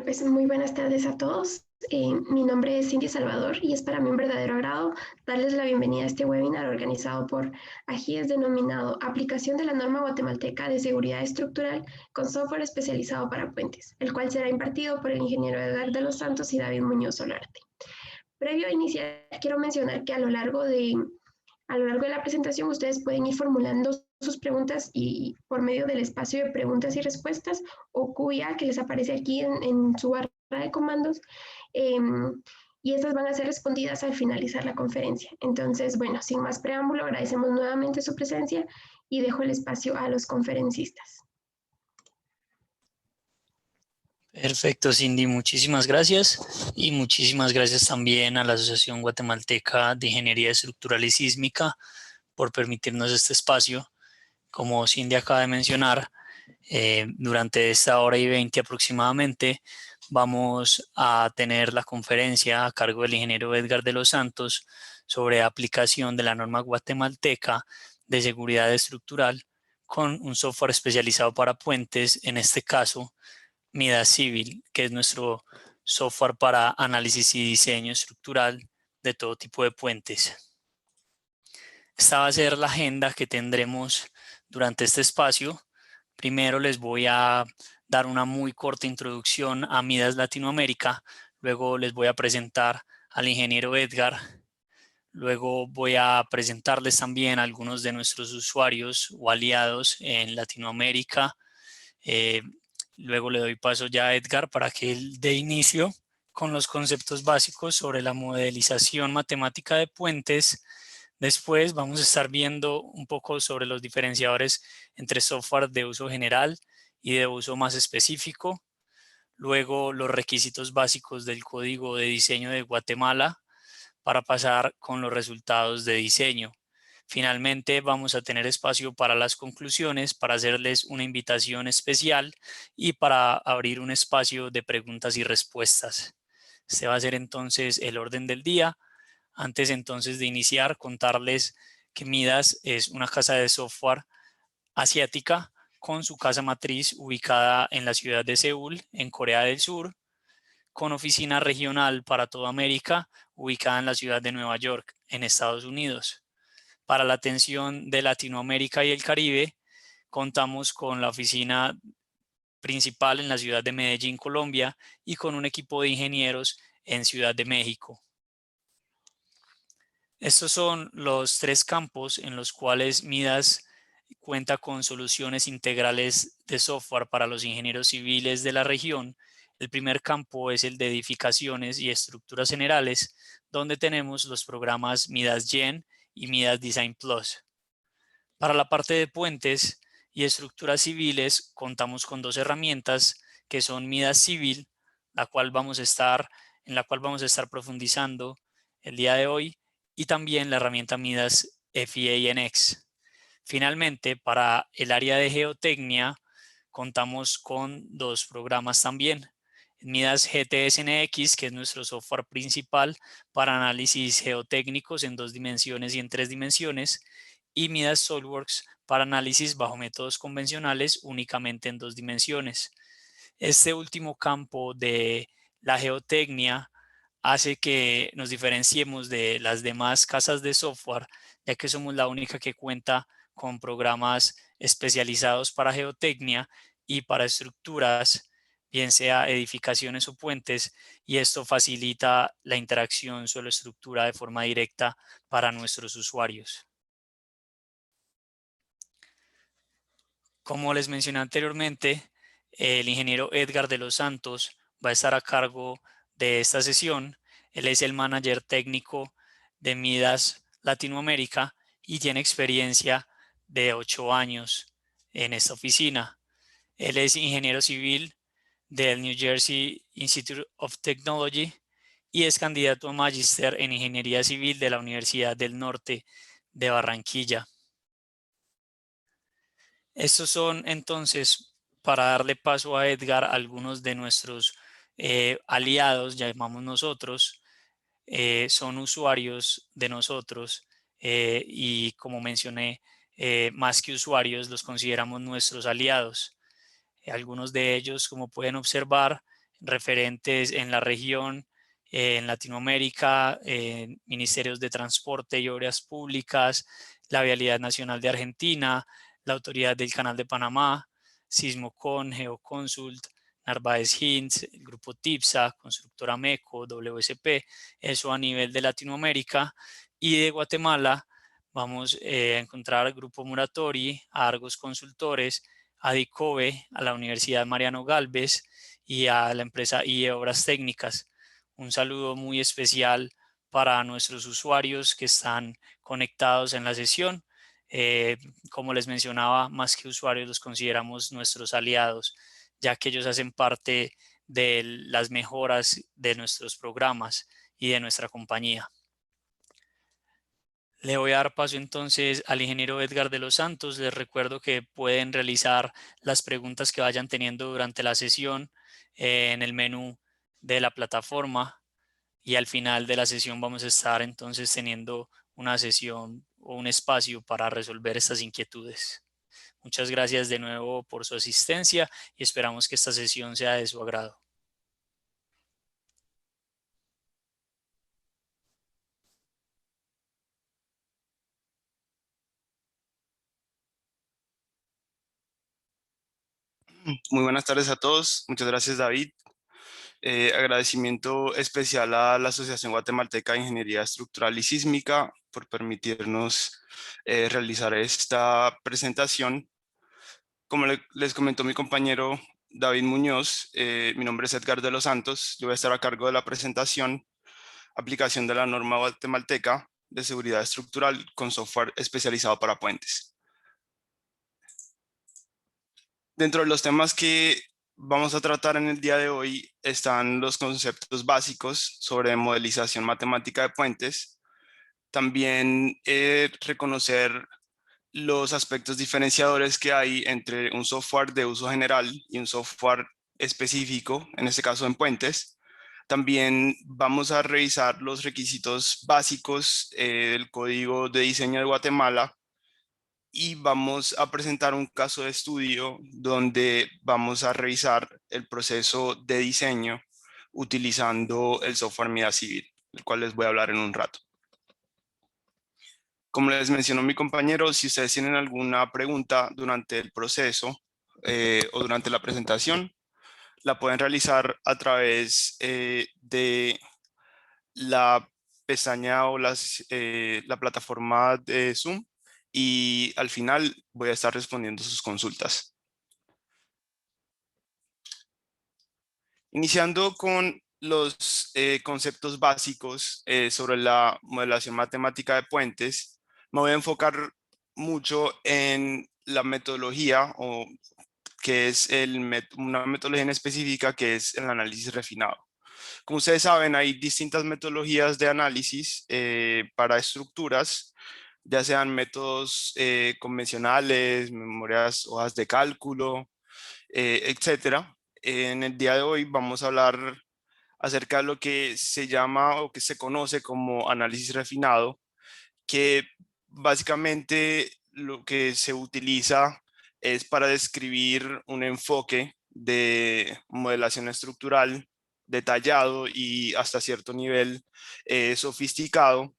Pues muy buenas tardes a todos. Mi nombre es Cindy Salvador y es para mí un verdadero agrado darles la bienvenida a este webinar organizado por AGIES denominado Aplicación de la norma guatemalteca de seguridad estructural con software especializado para puentes, el cual será impartido por el ingeniero Edgar de los Santos y David Muñoz Solarte. Previo a iniciar, quiero mencionar que a lo largo de la presentación ustedes pueden ir formulando sus preguntas y por medio del espacio de preguntas y respuestas o QIA que les aparece aquí en su barra de comandos, eh, y estas van a ser respondidas al finalizar la conferencia. Entonces, bueno, sin más preámbulo, agradecemos nuevamente su presencia y dejo el espacio a los conferencistas. Perfecto, Cindy, muchísimas gracias y muchísimas gracias también a la Asociación Guatemalteca de Ingeniería Estructural y Sísmica por permitirnos este espacio. Como Cindy acaba de mencionar, durante esta hora y 20 aproximadamente vamos a tener la conferencia a cargo del ingeniero Edgar de los Santos sobre aplicación de la norma guatemalteca de seguridad estructural con un software especializado para puentes, en este caso Midas Civil, que es nuestro software para análisis y diseño estructural de todo tipo de puentes. Esta va a ser la agenda que tendremos durante este espacio. Primero les voy a dar una muy corta introducción a Midas Latinoamérica, luego les voy a presentar al ingeniero Edgar, luego voy a presentarles también a algunos de nuestros usuarios o aliados en Latinoamérica. Luego le doy paso ya a Edgar para que él dé inicio con los conceptos básicos sobre la modelización matemática de puentes. Después vamos a estar viendo un poco sobre los diferenciadores entre software de uso general y de uso más específico. Luego los requisitos básicos del código de diseño de Guatemala para pasar con los resultados de diseño. Finalmente vamos a tener espacio para las conclusiones, para hacerles una invitación especial y para abrir un espacio de preguntas y respuestas. Este va a ser entonces el orden del día. Antes entonces de iniciar, contarles que Midas es una casa de software asiática con su casa matriz ubicada en la ciudad de Seúl, en Corea del Sur, con oficina regional para toda América, ubicada en la ciudad de Nueva York, en Estados Unidos. Para la atención de Latinoamérica y el Caribe, contamos con la oficina principal en la ciudad de Medellín, Colombia, y con un equipo de ingenieros en Ciudad de México. Estos son los tres campos en los cuales Midas cuenta con soluciones integrales de software para los ingenieros civiles de la región. El primer campo es el de edificaciones y estructuras generales, donde tenemos los programas Midas Gen y Midas Design Plus. Para la parte de puentes y estructuras civiles, contamos con dos herramientas que son Midas Civil, en la cual vamos a estar profundizando el día de hoy, y también la herramienta Midas FEA-NX. Finalmente, para el área de geotecnia, contamos con dos programas también. Midas GTS-NX, que es nuestro software principal para análisis geotécnicos en 2 dimensiones y en 3 dimensiones, y Midas SolidWorks para análisis bajo métodos convencionales únicamente en 2 dimensiones. Este último campo de la geotecnia hace que nos diferenciemos de las demás casas de software, ya que somos la única que cuenta con programas especializados para geotecnia y para estructuras, bien sea edificaciones o puentes, y esto facilita la interacción suelo-estructura de forma directa para nuestros usuarios. Como les mencioné anteriormente, el ingeniero Edgar de los Santos va a estar a cargo de esta sesión. Él es el manager técnico de Midas Latinoamérica y tiene experiencia de 8 años en esta oficina. Él es ingeniero civil del New Jersey Institute of Technology y es candidato a magíster en ingeniería civil de la Universidad del Norte de Barranquilla. Estos son entonces, para darle paso a Edgar, algunos de nuestros aliados, llamamos nosotros, son usuarios de nosotros, y como mencioné, más que usuarios los consideramos nuestros aliados. Algunos de ellos, como pueden observar, referentes en la región, en Latinoamérica, ministerios de transporte y obras públicas, la Vialidad Nacional de Argentina, la Autoridad del Canal de Panamá, Sismocon, Geoconsult, Narváez Hinds, el grupo TIPSA, Constructora MECO, WSP, eso a nivel de Latinoamérica. Y de Guatemala vamos a encontrar al Grupo Muratori, a Argos Consultores, a DICOBE, a la Universidad Mariano Galvez y a la empresa IE Obras Técnicas. Un saludo muy especial para nuestros usuarios que están conectados en la sesión. Como les mencionaba, más que usuarios los consideramos nuestros aliados, ya que ellos hacen parte de las mejoras de nuestros programas y de nuestra compañía. Le voy a dar paso entonces al ingeniero Edgar de los Santos. Les recuerdo que pueden realizar las preguntas que vayan teniendo durante la sesión en el menú de la plataforma, y al final de la sesión vamos a estar entonces teniendo una sesión o un espacio para resolver estas inquietudes. Muchas gracias de nuevo por su asistencia y esperamos que esta sesión sea de su agrado. Muy buenas tardes a todos. Muchas gracias, David. Agradecimiento especial a la Asociación Guatemalteca de Ingeniería Estructural y Sísmica por permitirnos realizar esta presentación. Como les comentó mi compañero David Muñoz, mi nombre es Edgar de los Santos. Yo voy a estar a cargo de la presentación, aplicación de la norma guatemalteca de seguridad estructural con software especializado para puentes. Dentro de los temas que vamos a tratar en el día de hoy están los conceptos básicos sobre modelización matemática de puentes. También reconocer los aspectos diferenciadores que hay entre un software de uso general y un software específico, en este caso en puentes. También vamos a revisar los requisitos básicos del Código de Diseño de Guatemala y vamos a presentar un caso de estudio donde vamos a revisar el proceso de diseño utilizando el software MIDA Civil, del cual les voy a hablar en un rato. Como les mencionó mi compañero, si ustedes tienen alguna pregunta durante el proceso o durante la presentación, la pueden realizar a través de la pestaña o la plataforma de Zoom, y al final voy a estar respondiendo sus consultas. Iniciando con los conceptos básicos sobre la modelación matemática de puentes, me voy a enfocar mucho en la metodología, o que es una metodología en específica, que es el análisis refinado. Como ustedes saben, hay distintas metodologías de análisis para estructuras, ya sean métodos convencionales, memorias, hojas de cálculo, etcétera. En el día de hoy vamos a hablar acerca de lo que se llama o que se conoce como análisis refinado, que básicamente lo que se utiliza es para describir un enfoque de modelación estructural detallado y hasta cierto nivel sofisticado,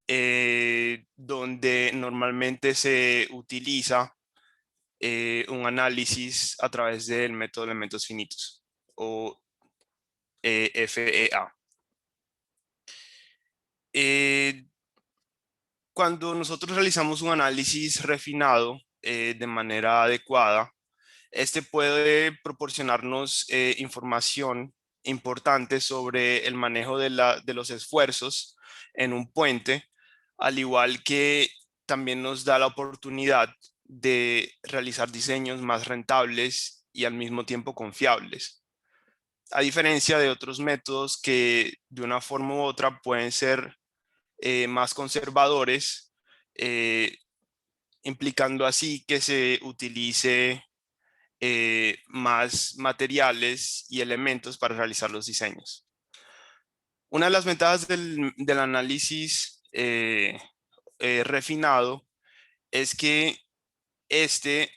donde normalmente se utiliza un análisis a través del método de elementos finitos, o FEA. Cuando nosotros realizamos un análisis refinado de manera adecuada, este puede proporcionarnos información importante sobre el manejo de los esfuerzos en un puente, al igual que también nos da la oportunidad de realizar diseños más rentables y al mismo tiempo confiables. A diferencia de otros métodos que de una forma u otra pueden ser más conservadores, implicando así que se utilice más materiales y elementos para realizar los diseños. Una de las ventajas del análisis refinado es que este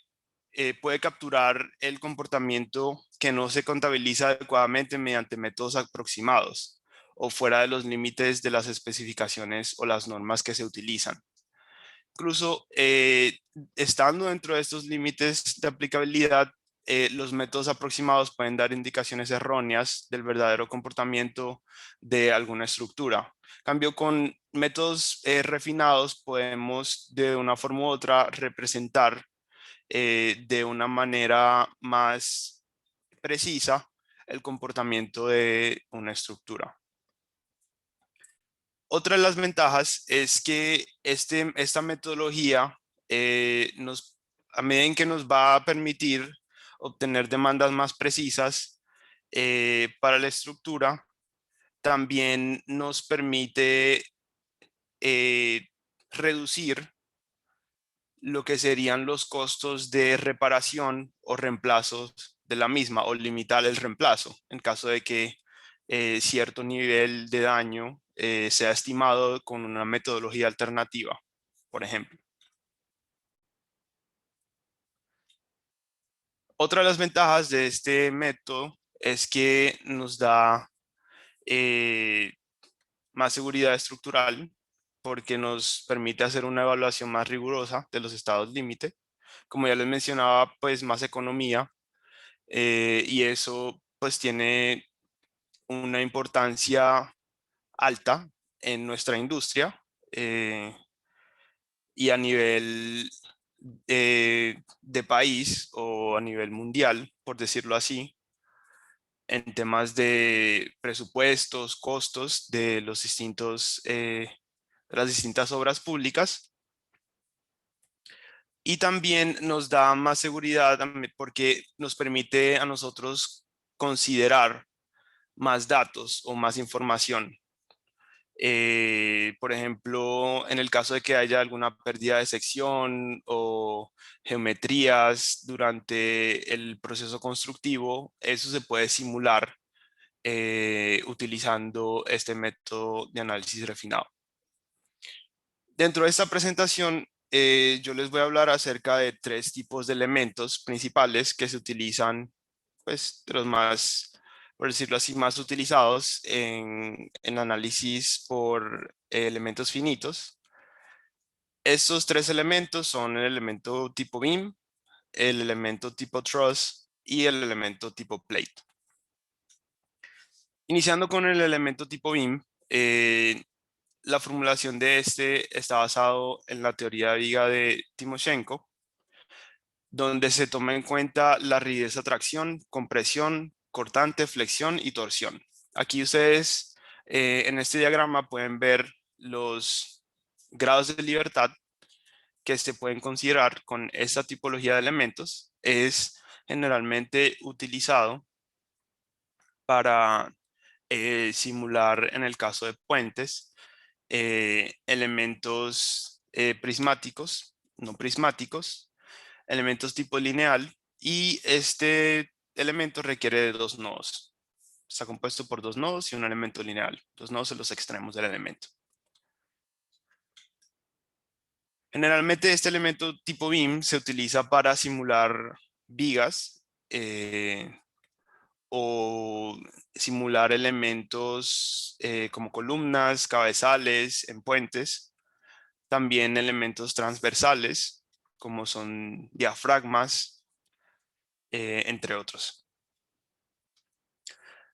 puede capturar el comportamiento que no se contabiliza adecuadamente mediante métodos aproximados o fuera de los límites de las especificaciones o las normas que se utilizan. Incluso estando dentro de estos límites de aplicabilidad, los métodos aproximados pueden dar indicaciones erróneas del verdadero comportamiento de alguna estructura. En cambio, con métodos refinados podemos de una forma u otra representar de una manera más precisa el comportamiento de una estructura. Otra de las ventajas es que esta metodología a medida en que nos va a permitir obtener demandas más precisas para la estructura, también nos permite reducir lo que serían los costos de reparación o reemplazos de la misma, o limitar el reemplazo en caso de que cierto nivel de daño sea estimado con una metodología alternativa, por ejemplo. Otra de las ventajas de este método es que nos da más seguridad estructural, porque nos permite hacer una evaluación más rigurosa de los estados límite. Como ya les mencionaba, pues más economía, y eso pues tiene una importancia alta en nuestra industria y a nivel de país o a nivel mundial, por decirlo así, en temas de presupuestos, costos de los de las distintas obras públicas. Y también nos da más seguridad porque nos permite a nosotros considerar más datos o más información. Por ejemplo, en el caso de que haya alguna pérdida de sección o geometrías durante el proceso constructivo, eso se puede simular utilizando este método de análisis refinado. Dentro de esta presentación, yo les voy a hablar acerca de 3 tipos de elementos principales que se utilizan, pues, de los más, por decirlo así, más utilizados en análisis por elementos finitos. Estos 3 elementos son el elemento tipo beam, el elemento tipo truss y el elemento tipo plate. Iniciando con el elemento tipo beam, la formulación de este está basado en la teoría de viga de Timoshenko, donde se toma en cuenta la rigidez de tracción, compresión, cortante, flexión y torsión. Aquí ustedes en este diagrama pueden ver los grados de libertad que se pueden considerar con esta tipología de elementos. Es generalmente utilizado para simular, en el caso de puentes, elementos prismáticos, no prismáticos, elementos tipo lineal, y este elemento requiere de 2 nodos. Está compuesto por 2 nodos y un elemento lineal. Los nodos son los extremos del elemento. Generalmente este elemento tipo beam se utiliza para simular vigas o simular elementos como columnas, cabezales en puentes. También elementos transversales como son diafragmas, entre otros.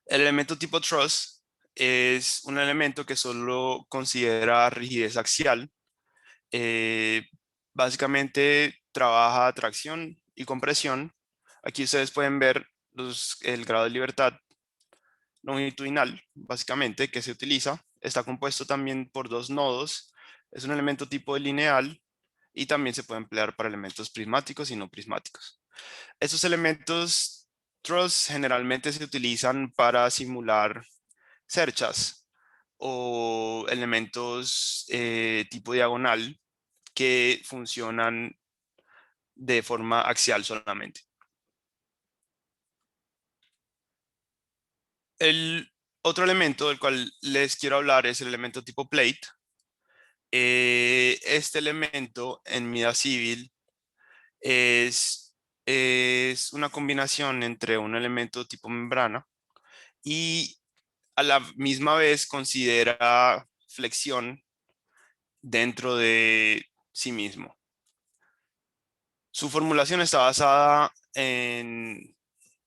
El elemento tipo truss es un elemento que solo considera rigidez axial. Básicamente trabaja tracción y compresión. Aquí ustedes pueden ver el grado de libertad longitudinal, básicamente, que se utiliza. Está compuesto también por 2 nodos. Es un elemento tipo lineal y también se puede emplear para elementos prismáticos y no prismáticos. Estos elementos truss generalmente se utilizan para simular cerchas o elementos tipo diagonal que funcionan de forma axial solamente. El otro elemento del cual les quiero hablar es el elemento tipo plate. Este elemento en medida civil es es una combinación entre un elemento tipo membrana y a la misma vez considera flexión dentro de sí mismo. Su formulación está basada en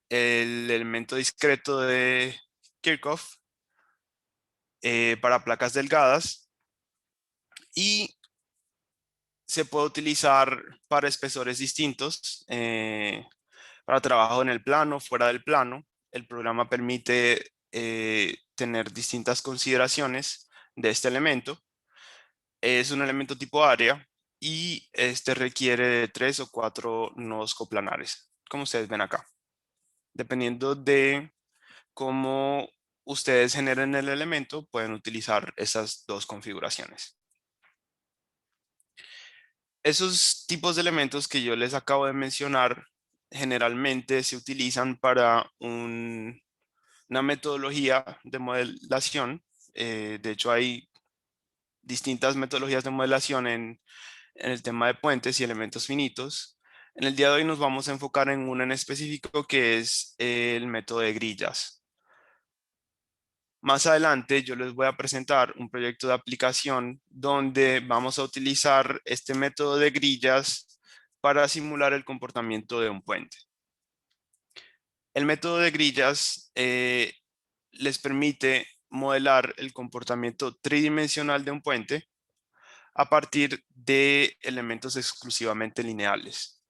el elemento discreto de Kirchhoff para placas delgadas y se puede utilizar para espesores distintos, para trabajo en el plano, fuera del plano. El programa permite tener distintas consideraciones de este elemento. Es un elemento tipo área y este requiere de 3 o 4 nodos coplanares, como ustedes ven acá. Dependiendo de cómo ustedes generen el elemento, pueden utilizar esas dos configuraciones. Esos tipos de elementos que yo les acabo de mencionar generalmente se utilizan para una metodología de modelación. De hecho, hay distintas metodologías de modelación en el tema de puentes y elementos finitos. En el día de hoy nos vamos a enfocar en una en específico que es el método de grillas. Más adelante yo les voy a presentar un proyecto de aplicación donde vamos a utilizar este método de grillas para simular el comportamiento de un puente. El método de grillas les permite modelar el comportamiento tridimensional de un puente a partir de elementos exclusivamente lineales.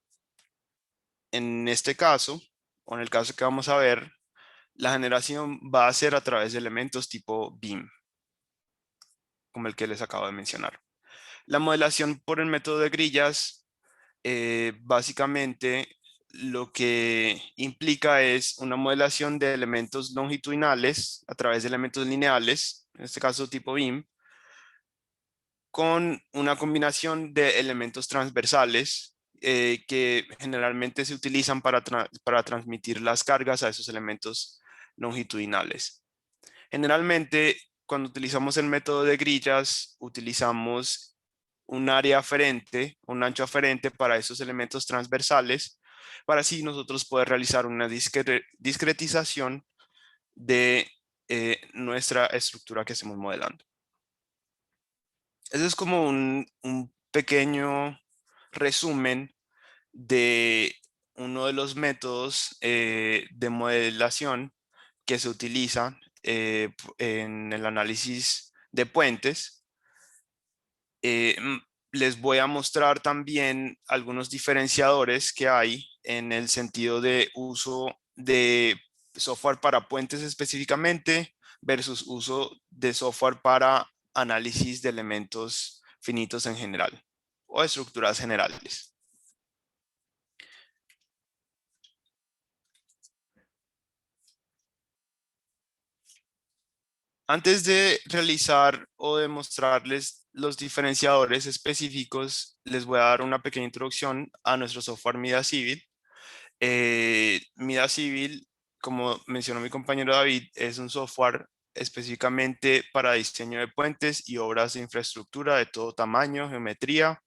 En este caso, o en el caso que vamos a ver, la generación va a ser a través de elementos tipo BIM, como el que les acabo de mencionar. La modelación por el método de grillas, básicamente lo que implica es una modelación de elementos longitudinales a través de elementos lineales, en este caso tipo BIM, con una combinación de elementos transversales que generalmente se utilizan para transmitir las cargas a esos elementos longitudinales. Generalmente, cuando utilizamos el método de grillas, utilizamos un área aferente, un ancho aferente para esos elementos transversales, para así nosotros poder realizar una discretización de nuestra estructura que estemos modelando. Eso es como un pequeño resumen de uno de los métodos de modelación que se utilizan en el análisis de puentes. Les voy a mostrar también algunos diferenciadores que hay en el sentido de uso de software para puentes específicamente versus uso de software para análisis de elementos finitos en general o estructuras generales. Antes de realizar o demostrarles los diferenciadores específicos, les voy a dar una pequeña introducción a nuestro software Mida Civil. Mida Civil, como mencionó mi compañero David, es un software específicamente para diseño de puentes y obras de infraestructura de todo tamaño, geometría,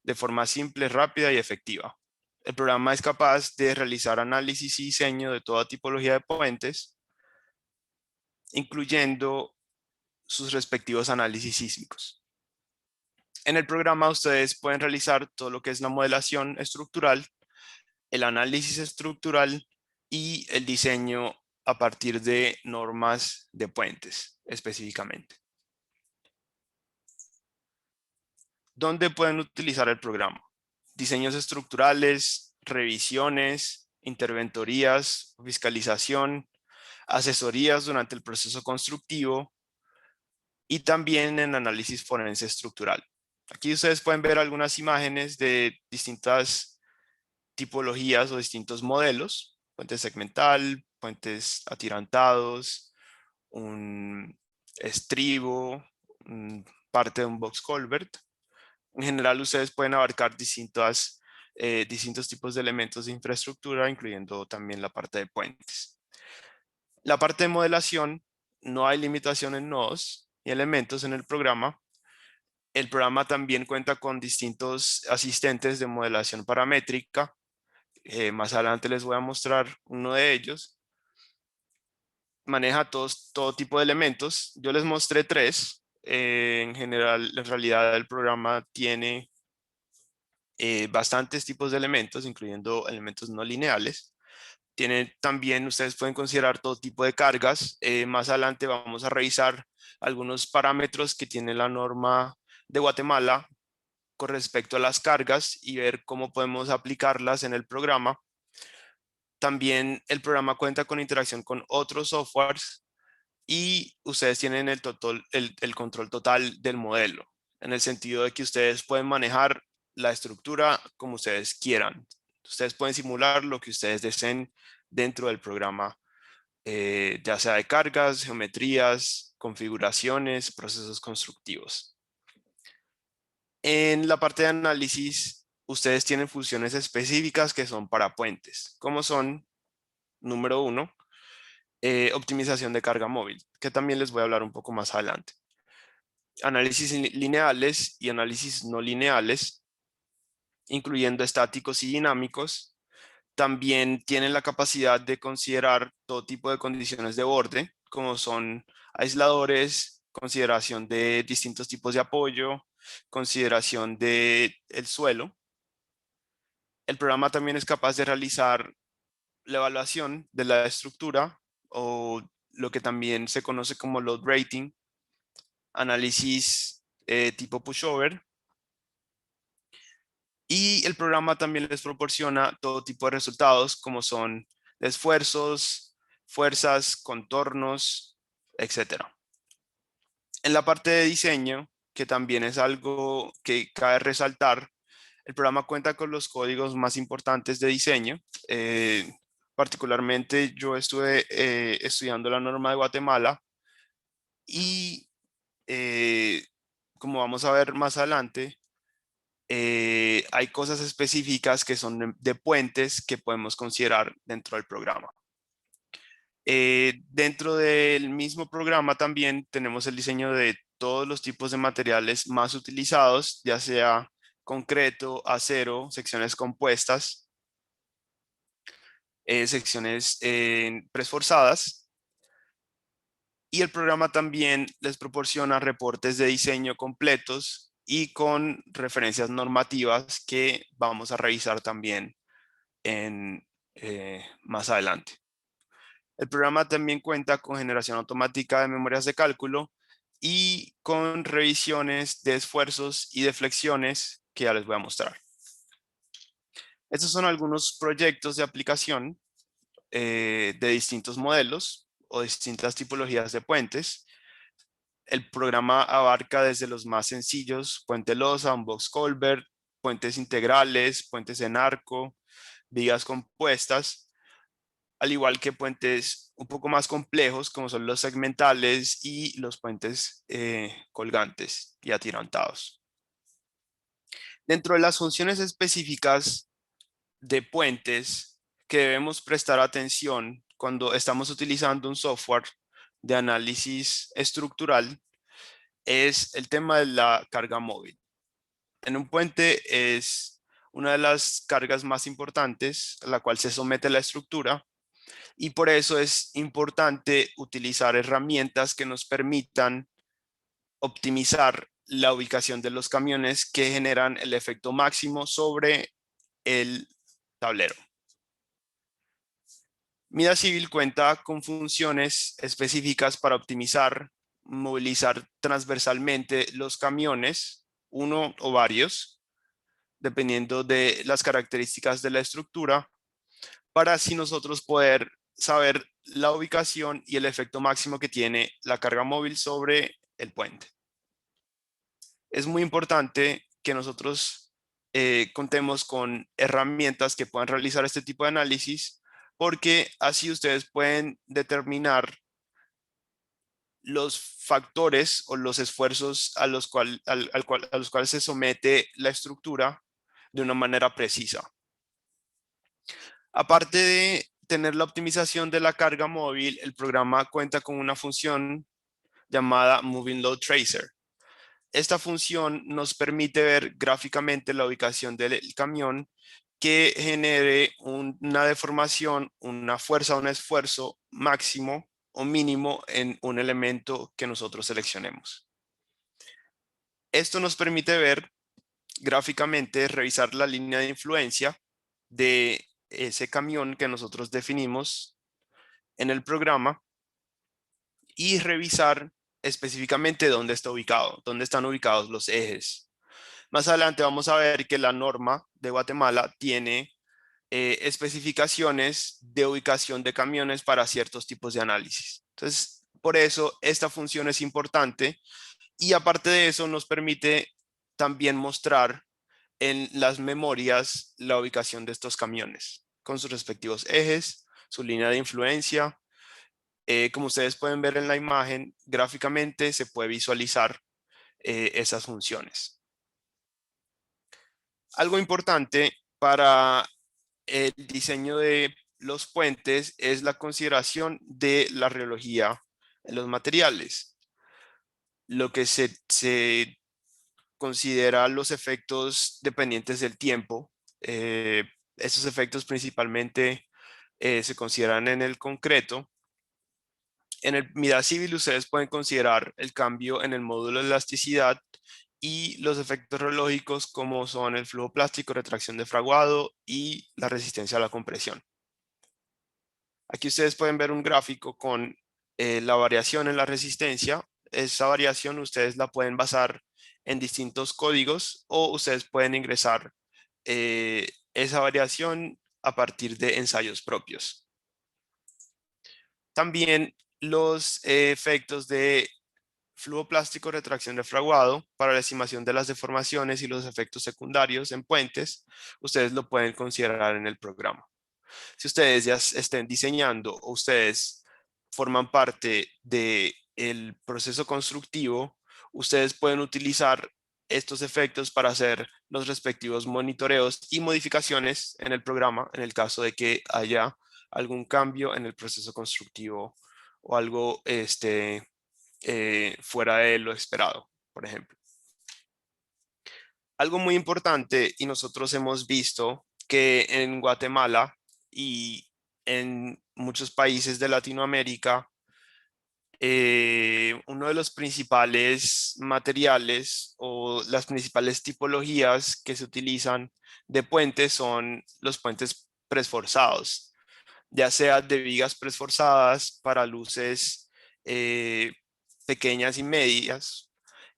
de forma simple, rápida y efectiva. El programa es capaz de realizar análisis y diseño de toda tipología de puentes, incluyendo sus respectivos análisis sísmicos. En el programa ustedes pueden realizar todo lo que es la modelación estructural, el análisis estructural y el diseño a partir de normas de puentes específicamente. ¿Dónde pueden utilizar el programa? Diseños estructurales, revisiones, interventorías, fiscalización, asesorías durante el proceso constructivo y también en análisis forense estructural. Aquí ustedes pueden ver algunas imágenes de distintas tipologías o distintos modelos, puente segmental, puentes atirantados, un estribo, parte de un box culvert. En general ustedes pueden abarcar distintos tipos de elementos de infraestructura, incluyendo también la parte de puentes. La parte de modelación, no hay limitación en nodos y elementos en el programa. El programa también cuenta con distintos asistentes de modelación paramétrica. Más adelante les voy a mostrar uno de ellos. Maneja todo tipo de elementos. Yo les mostré tres. En general, en realidad el programa tiene bastantes tipos de elementos, incluyendo elementos no lineales. Tiene también, ustedes pueden considerar todo tipo de cargas. Más adelante vamos a revisar algunos parámetros que tiene la norma de Guatemala con respecto a las cargas y ver cómo podemos aplicarlas en el programa. También el programa cuenta con interacción con otros softwares y ustedes tienen el control total del modelo, en el sentido de que ustedes pueden manejar la estructura como ustedes quieran. Ustedes pueden simular lo que ustedes deseen dentro del programa, ya sea de cargas, geometrías, configuraciones, procesos constructivos. En la parte de análisis, ustedes tienen funciones específicas que son para puentes, como son, número 1, optimización de carga móvil, que también les voy a hablar un poco más adelante. Análisis lineales y análisis no lineales, incluyendo estáticos y dinámicos. También tienen la capacidad de considerar todo tipo de condiciones de borde, como son aisladores, consideración de distintos tipos de apoyo, consideración del suelo. El programa también es capaz de realizar la evaluación de la estructura o lo que también se conoce como load rating, análisis tipo pushover. Y el programa también les proporciona todo tipo de resultados como son esfuerzos, fuerzas, contornos, etc. En la parte de diseño, que también es algo que cabe resaltar, el programa cuenta con los códigos más importantes de diseño. Particularmente yo estuve estudiando la norma de Guatemala y como vamos a ver más adelante, hay cosas específicas que son de puentes que podemos considerar dentro del programa. Dentro del mismo programa también tenemos el diseño de todos los tipos de materiales más utilizados, ya sea concreto, acero, secciones compuestas, secciones preforzadas. Y el programa también les proporciona reportes de diseño completos y con referencias normativas que vamos a revisar también más adelante. El programa también cuenta con generación automática de memorias de cálculo y con revisiones de esfuerzos y de flexiones que ya les voy a mostrar. Estos son algunos proyectos de aplicación de distintos modelos o distintas tipologías de puentes. El programa abarca desde los más sencillos, puente losa, un box culvert, puentes integrales, puentes en arco, vigas compuestas, al igual que puentes un poco más complejos como son los segmentales y los puentes colgantes y atirantados. Dentro de las funciones específicas de puentes que debemos prestar atención cuando estamos utilizando un software de análisis estructural es el tema de la carga móvil. En un puente es una de las cargas más importantes a la cual se somete la estructura y por eso es importante utilizar herramientas que nos permitan optimizar la ubicación de los camiones que generan el efecto máximo sobre el tablero. Mida Civil cuenta con funciones específicas para optimizar, movilizar transversalmente los camiones, uno o varios, dependiendo de las características de la estructura, para así nosotros poder saber la ubicación y el efecto máximo que tiene la carga móvil sobre el puente. Es muy importante que nosotros contemos con herramientas que puedan realizar este tipo de análisis, porque así ustedes pueden determinar los factores o los esfuerzos a los cuales se somete la estructura de una manera precisa. Aparte de tener la optimización de la carga móvil, el programa cuenta con una función llamada Moving Load Tracer. esta función nos permite ver gráficamente la ubicación del camión que genere una deformación, una fuerza, un esfuerzo máximo o mínimo en un elemento que nosotros seleccionemos. Esto nos permite ver gráficamente, revisar la línea de influencia de ese camión que nosotros definimos en el programa y revisar específicamente dónde está ubicado, dónde están ubicados los ejes. Más adelante vamos a ver que la norma de Guatemala tiene especificaciones de ubicación de camiones para ciertos tipos de análisis. Entonces, por eso esta función es importante y aparte de eso nos permite también mostrar en las memorias la ubicación de estos camiones con sus respectivos ejes, su línea de influencia. Como ustedes pueden ver en la imagen, gráficamente se puede visualizar esas funciones. Algo importante para el diseño de los puentes es la consideración de la rheología en los materiales. Lo que se considera los efectos dependientes del tiempo. Estos efectos principalmente se consideran en el concreto. En el MIDA Civil ustedes pueden considerar el cambio en el módulo de elasticidad y los efectos rheológicos como son el flujo plástico, retracción de fraguado y la resistencia a la compresión. Aquí ustedes pueden ver un gráfico con la variación en la resistencia. Esa variación ustedes la pueden basar en distintos códigos o ustedes pueden ingresar esa variación a partir de ensayos propios. También los efectos de flujo plástico, retracción de fraguado para la estimación de las deformaciones y los efectos secundarios en puentes, ustedes lo pueden considerar en el programa. Si ustedes ya estén diseñando o ustedes forman parte del proceso constructivo, ustedes pueden utilizar estos efectos para hacer los respectivos monitoreos y modificaciones en el programa en el caso de que haya algún cambio en el proceso constructivo o algo fuera de lo esperado, por ejemplo. Algo muy importante, y nosotros hemos visto que en Guatemala y en muchos países de Latinoamérica, uno de los principales materiales o las principales tipologías que se utilizan de puentes son los puentes presforzados, ya sea de vigas presforzadas para luces pequeñas y medias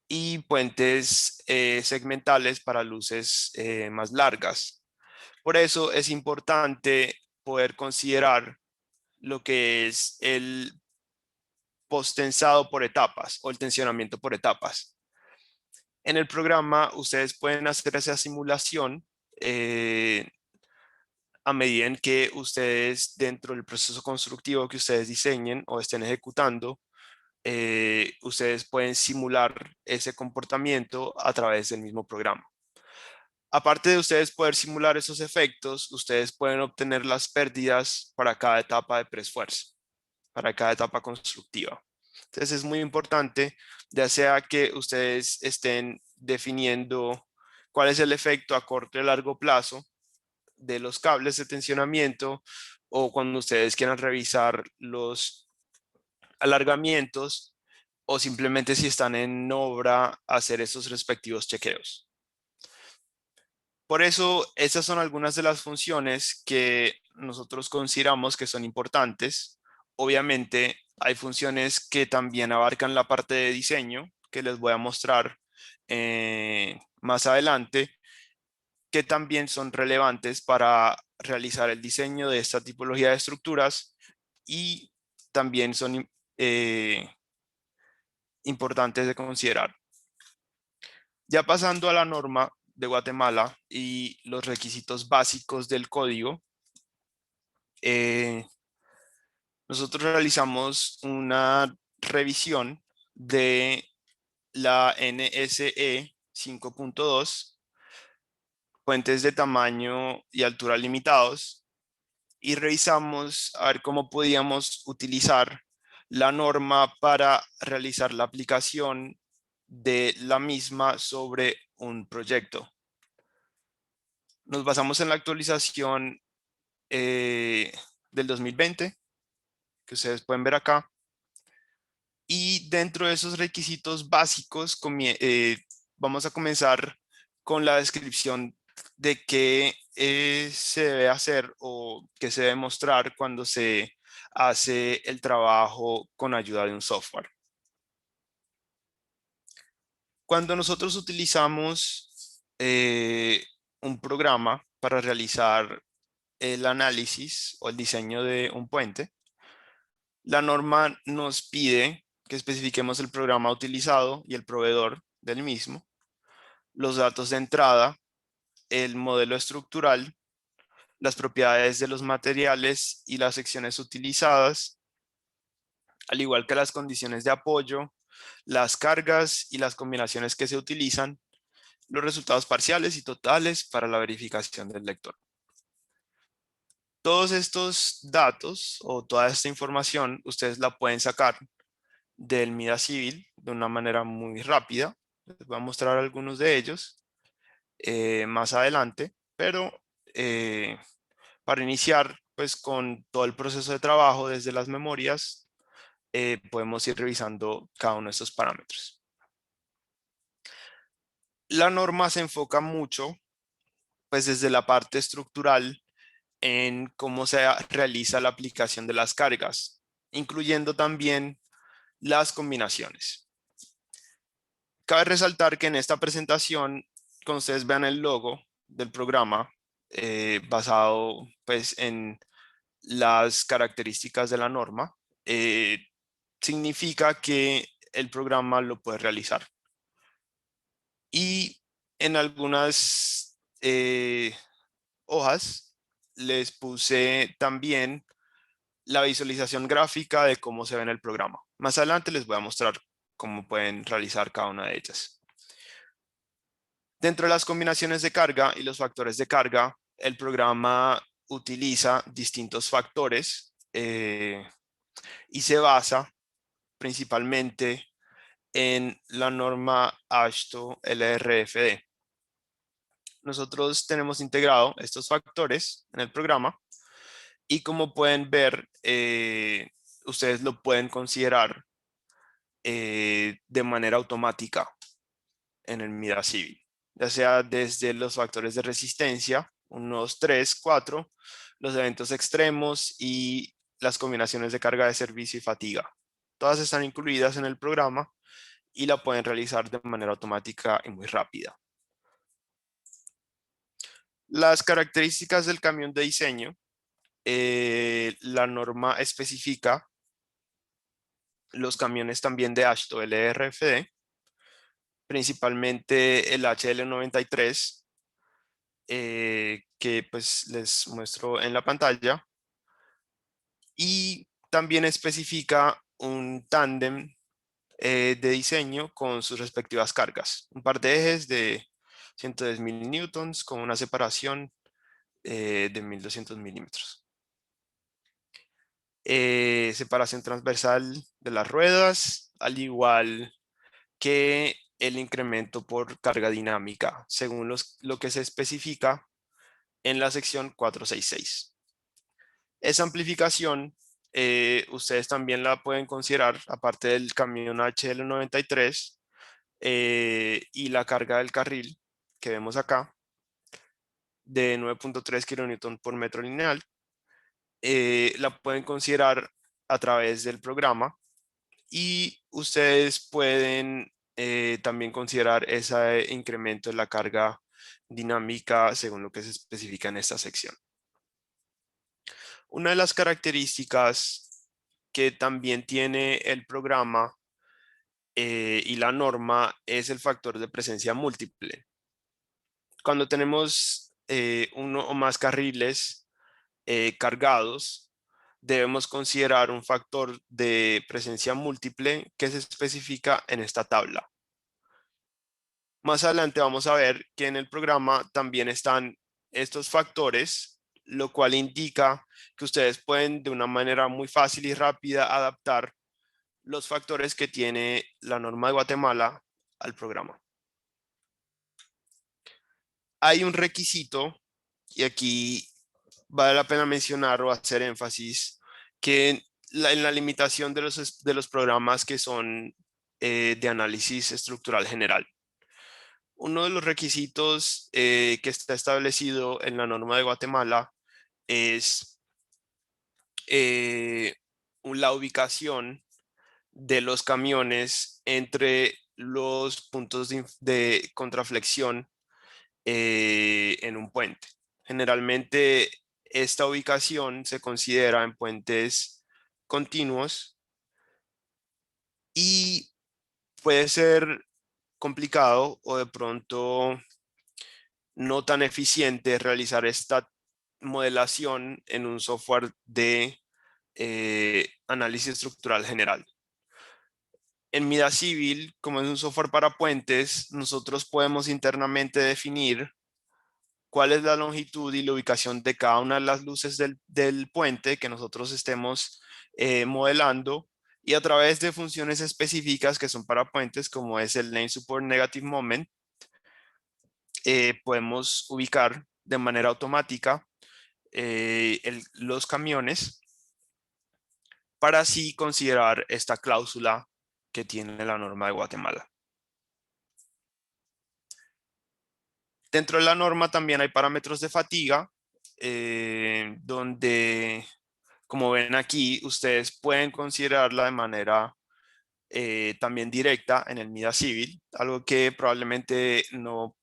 y puentes segmentales para luces más largas. Por eso es importante poder considerar lo que es el posttensado por etapas o el tensionamiento por etapas. En el programa ustedes pueden hacer esa simulación a medida en que ustedes dentro del proceso constructivo que ustedes diseñen o estén ejecutando, ustedes pueden simular ese comportamiento a través del mismo programa. Aparte de ustedes poder simular esos efectos, ustedes pueden obtener las pérdidas para cada etapa de preesfuerzo, para cada etapa constructiva. Entonces es muy importante, ya sea que ustedes estén definiendo cuál es el efecto a corto y largo plazo de los cables de tensionamiento o cuando ustedes quieran revisar los alargamientos o simplemente si están en obra hacer esos respectivos chequeos. Por eso, estas son algunas de las funciones que nosotros consideramos que son importantes. Obviamente, hay funciones que también abarcan la parte de diseño, que les voy a mostrar más adelante, que también son relevantes para realizar el diseño de esta tipología de estructuras y también son importantes de considerar. Ya pasando a la norma de Guatemala y los requisitos básicos del código, nosotros realizamos una revisión de la NSE 5.2, puentes de tamaño y altura limitados, y revisamos a ver cómo podíamos utilizar la norma para realizar la aplicación de la misma sobre un proyecto. Nos basamos en la actualización del 2020, que ustedes pueden ver acá. Y dentro de esos requisitos básicos, vamos a comenzar con la descripción de qué se debe hacer o qué se debe mostrar cuando se hace el trabajo con ayuda de un software. Cuando nosotros utilizamos un programa para realizar el análisis o el diseño de un puente, la norma nos pide que especifiquemos el programa utilizado y el proveedor del mismo, los datos de entrada, el modelo estructural, las propiedades de los materiales y las secciones utilizadas, al igual que las condiciones de apoyo, las cargas y las combinaciones que se utilizan, los resultados parciales y totales para la verificación del lector. Todos estos datos o toda esta información ustedes la pueden sacar del MIDA Civil de una manera muy rápida. Les voy a mostrar algunos de ellos más adelante, pero para iniciar pues con todo el proceso de trabajo desde las memorias, podemos ir revisando cada uno de estos parámetros. La norma se enfoca mucho pues desde la parte estructural en cómo se realiza la aplicación de las cargas, incluyendo también las combinaciones. Cabe resaltar que en esta presentación, cuando ustedes vean el logo del programa, basado pues en las características de la norma, significa que el programa lo puede realizar. Y en algunas hojas les puse también la visualización gráfica de cómo se ve en el programa. Más adelante les voy a mostrar cómo pueden realizar cada una de ellas. Dentro de las combinaciones de carga y los factores de carga, el programa utiliza distintos factores y se basa principalmente en la norma AASHTO LRFD. Nosotros tenemos integrado estos factores en el programa y como pueden ver, ustedes lo pueden considerar de manera automática en el MIDA Civil, ya sea desde los factores de resistencia, 1, 2, 3, 4, los eventos extremos y las combinaciones de carga de servicio y fatiga. Todas están incluidas en el programa y la pueden realizar de manera automática y muy rápida. Las características del camión de diseño. La norma especifica los camiones también de AASHTO LRFD, principalmente el HL93, que pues les muestro en la pantalla, y también especifica un tándem de diseño con sus respectivas cargas, un par de ejes de 110.000 newtons con una separación de 1.200 milímetros. Separación transversal de las ruedas, al igual que el incremento por carga dinámica, según lo que se especifica en la sección 466. Esa amplificación, ustedes también la pueden considerar, aparte del camión HL93 y la carga del carril que vemos acá, de 9.3 kN por metro lineal, la pueden considerar a través del programa y ustedes pueden también considerar ese incremento en la carga dinámica según lo que se especifica en esta sección. Una de las características que también tiene el programa y la norma es el factor de presencia múltiple. Cuando tenemos uno o más carriles cargados, debemos considerar un factor de presencia múltiple que se especifica en esta tabla. Más adelante vamos a ver que en el programa también están estos factores, lo cual indica que ustedes pueden de una manera muy fácil y rápida adaptar los factores que tiene la norma de Guatemala al programa. Hay un requisito, y aquí vale la pena mencionar o hacer énfasis, que en la limitación de los programas que son de análisis estructural general. Uno de los requisitos que está establecido en la norma de Guatemala es la ubicación de los camiones entre los puntos de contraflexión en un puente. Generalmente esta ubicación se considera en puentes continuos y puede ser complicado o de pronto no tan eficiente realizar esta modelación en un software de análisis estructural general. En Mida Civil, como es un software para puentes, nosotros podemos internamente definir cuál es la longitud y la ubicación de cada una de las luces del puente que nosotros estemos modelando, y a través de funciones específicas que son para puentes, como es el Lane Support Negative Moment, podemos ubicar de manera automática los camiones para así considerar esta cláusula que tiene la norma de Guatemala. Dentro de la norma también hay parámetros de fatiga, donde, como ven aquí, ustedes pueden considerarla de manera también directa en el Mida Civil, algo que probablemente no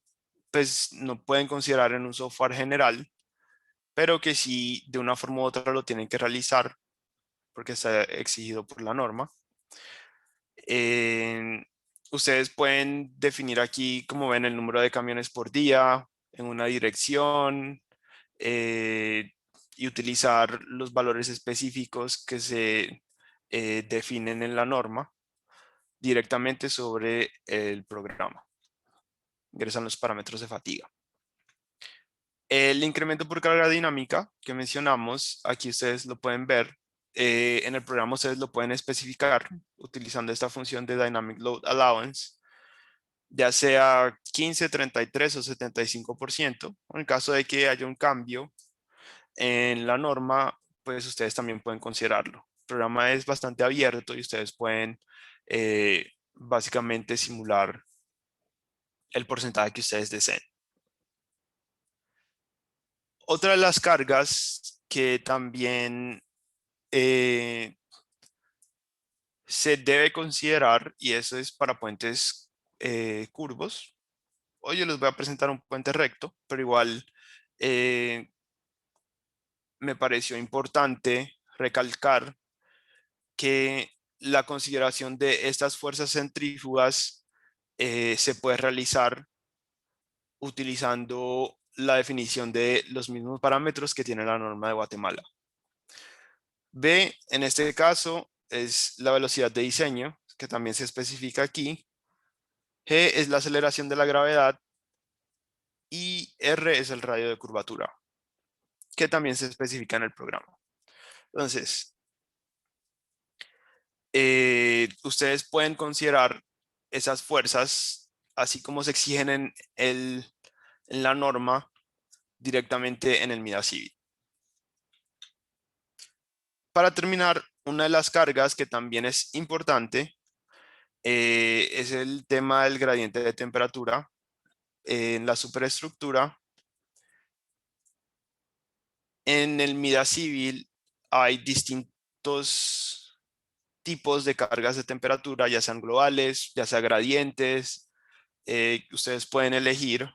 pueden considerar en un software general, pero que sí de una forma u otra lo tienen que realizar porque está exigido por la norma. Ustedes pueden definir aquí, como ven, el número de camiones por día en una dirección y utilizar los valores específicos que se definen en la norma directamente sobre el programa. Ingresan los parámetros de fatiga. El incremento por carga dinámica que mencionamos, aquí ustedes lo pueden ver. En el programa ustedes lo pueden especificar utilizando esta función de Dynamic Load Allowance, ya sea 15, 33 o 75%. En el caso de que haya un cambio en la norma, pues ustedes también pueden considerarlo. El programa es bastante abierto y ustedes pueden básicamente simular el porcentaje que ustedes deseen. Otra de las cargas que también se debe considerar, y eso es para puentes curvos. Hoy yo les voy a presentar un puente recto, pero igual me pareció importante recalcar que la consideración de estas fuerzas centrífugas se puede realizar utilizando la definición de los mismos parámetros que tiene la norma de Guatemala. B, en este caso, es la velocidad de diseño, que también se especifica aquí. G es la aceleración de la gravedad. Y R es el radio de curvatura, que también se especifica en el programa. Entonces, ustedes pueden considerar esas fuerzas, así como se exigen en la norma, directamente en el Mida Civil. Para terminar, una de las cargas que también es importante es el tema del gradiente de temperatura en la superestructura. En el Mida Civil hay distintos tipos de cargas de temperatura, ya sean globales, ya sean gradientes, ustedes pueden elegir.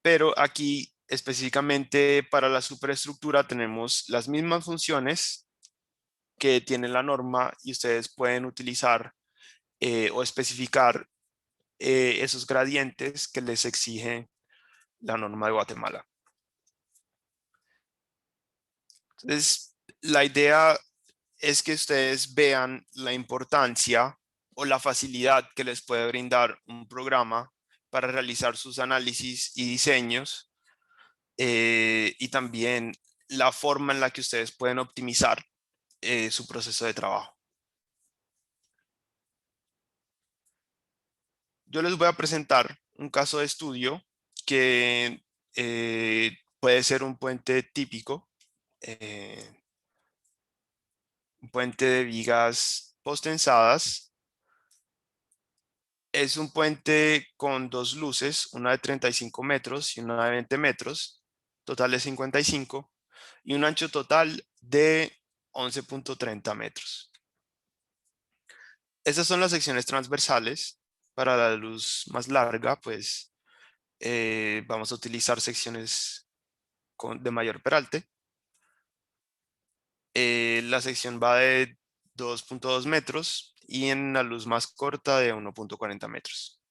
Pero aquí específicamente para la superestructura tenemos las mismas funciones que tiene la norma y ustedes pueden utilizar o especificar esos gradientes que les exige la norma de Guatemala. Entonces, la idea es que ustedes vean la importancia o la facilidad que les puede brindar un programa para realizar sus análisis y diseños, y también la forma en la que ustedes pueden optimizar su proceso de trabajo. yo les voy a presentar un caso de estudio que puede ser un puente típico, un puente de vigas postensadas. Es un puente con dos luces, una de 35 metros y una de 20 metros, total de 55, y un ancho total de 11.30 metros. Estas son las secciones transversales. Para la luz más larga, pues vamos a utilizar secciones de mayor peralte. La sección va de 2.2 metros y en la luz más corta de 1.40 metros.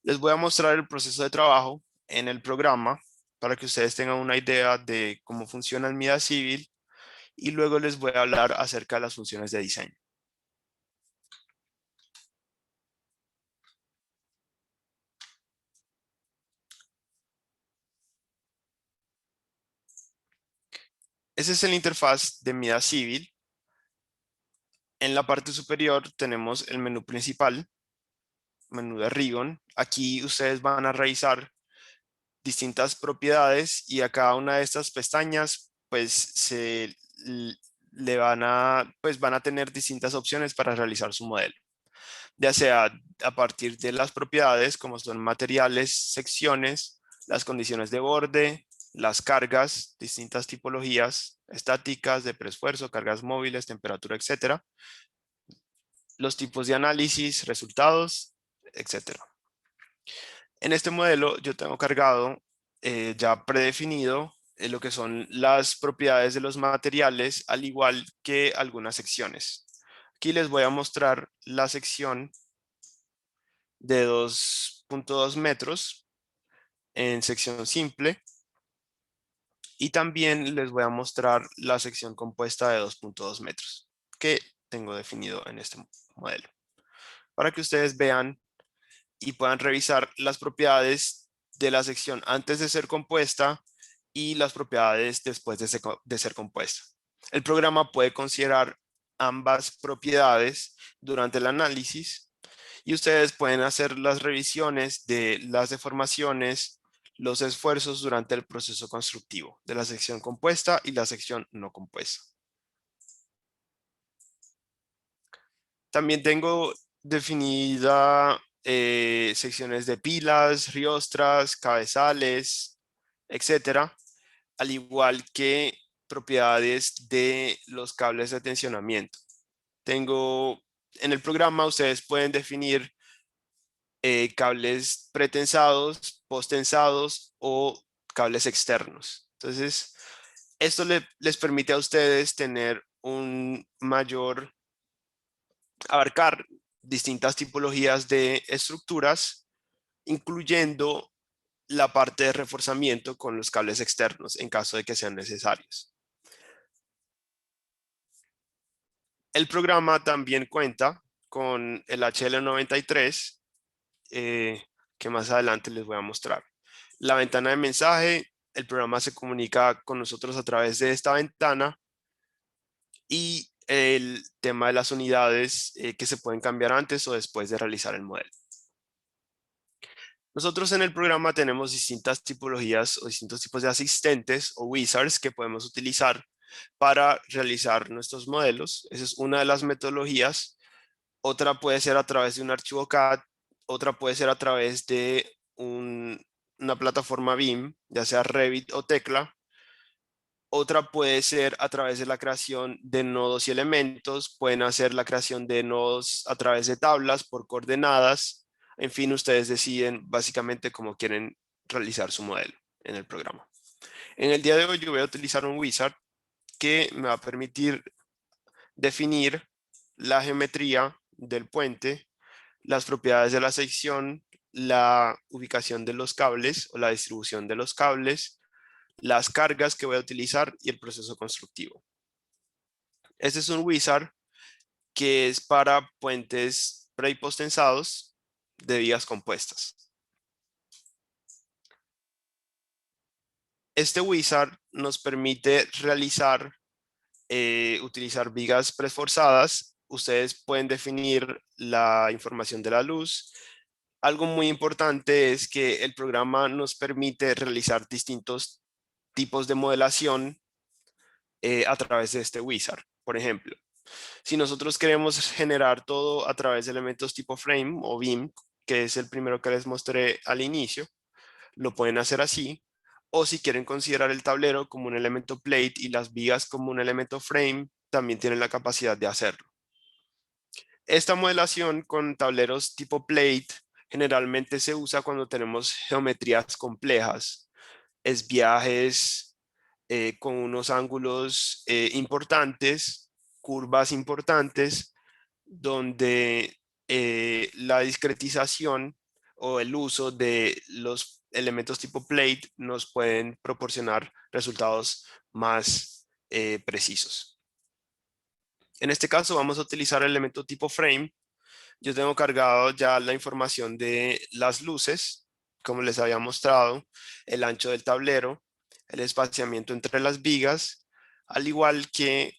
Les voy a mostrar el proceso de trabajo en el programa para que ustedes tengan una idea de cómo funciona el MIDA Civil y luego les voy a hablar acerca de las funciones de diseño. Ese es el interfaz de MIDA Civil. En la parte superior tenemos el menú principal, menú de Ribbon. Aquí ustedes van a revisar distintas propiedades y a cada una de estas pestañas pues van a tener distintas opciones para realizar su modelo, ya sea a partir de las propiedades como son materiales, secciones, las condiciones de borde, las cargas, distintas tipologías estáticas, de preesfuerzo, cargas móviles, temperatura, etcétera, los tipos de análisis, resultados, etcétera. En este modelo yo tengo cargado ya predefinido lo que son las propiedades de los materiales, al igual que algunas secciones. Aquí les voy a mostrar la sección de 2.2 metros en sección simple y también les voy a mostrar la sección compuesta de 2.2 metros que tengo definido en este modelo para que ustedes vean y puedan revisar las propiedades de la sección antes de ser compuesta y las propiedades después de ser compuesta. El programa puede considerar ambas propiedades durante el análisis y ustedes pueden hacer las revisiones de las deformaciones, los esfuerzos durante el proceso constructivo de la sección compuesta y la sección no compuesta. También tengo definida secciones de pilas, riostras, cabezales, etcétera, al igual que propiedades de los cables de tensionamiento. En el programa ustedes pueden definir cables pretensados, postensados o cables externos. Entonces, esto les permite a ustedes tener un mayor, abarcar distintas tipologías de estructuras, incluyendo la parte de reforzamiento con los cables externos en caso de que sean necesarios. El programa también cuenta con el HL93, que más adelante les voy a mostrar. La ventana de mensaje, el programa se comunica con nosotros a través de esta ventana y el tema de las unidades que se pueden cambiar antes o después de realizar el modelo. Nosotros en el programa tenemos distintas tipologías o distintos tipos de asistentes o wizards que podemos utilizar para realizar nuestros modelos. Esa es una de las metodologías. Otra puede ser a través de un archivo CAD, otra puede ser a través de una plataforma BIM, ya sea Revit o Tecla. Otra puede ser a través de la creación de nodos y elementos. Pueden hacer la creación de nodos a través de tablas por coordenadas. En fin, ustedes deciden básicamente cómo quieren realizar su modelo en el programa. En el día de hoy yo voy a utilizar un wizard que me va a permitir definir la geometría del puente, las propiedades de la sección, la ubicación de los cables o la distribución de los cables, las cargas que voy a utilizar y el proceso constructivo. Este es un wizard que es para puentes pre y postensados de vigas compuestas. Este wizard nos permite utilizar vigas preforzadas. Ustedes pueden definir la información de la luz, Algo muy importante es que el programa nos permite realizar distintos tipos de modelación a través de este wizard. Por ejemplo, si nosotros queremos generar todo a través de elementos tipo frame o beam, que es el primero que les mostré al inicio, lo pueden hacer así. O si quieren considerar el tablero como un elemento plate y las vigas como un elemento frame, también tienen la capacidad de hacerlo. Esta modelación con tableros tipo plate generalmente se usa cuando tenemos geometrías complejas, es viajes con unos ángulos importantes, curvas importantes, donde la discretización o el uso de los elementos tipo plate nos pueden proporcionar resultados más precisos. En este caso vamos a utilizar el elemento tipo frame. Yo tengo cargado ya la información de las luces, como les había mostrado, el ancho del tablero, el espaciamiento entre las vigas, al igual que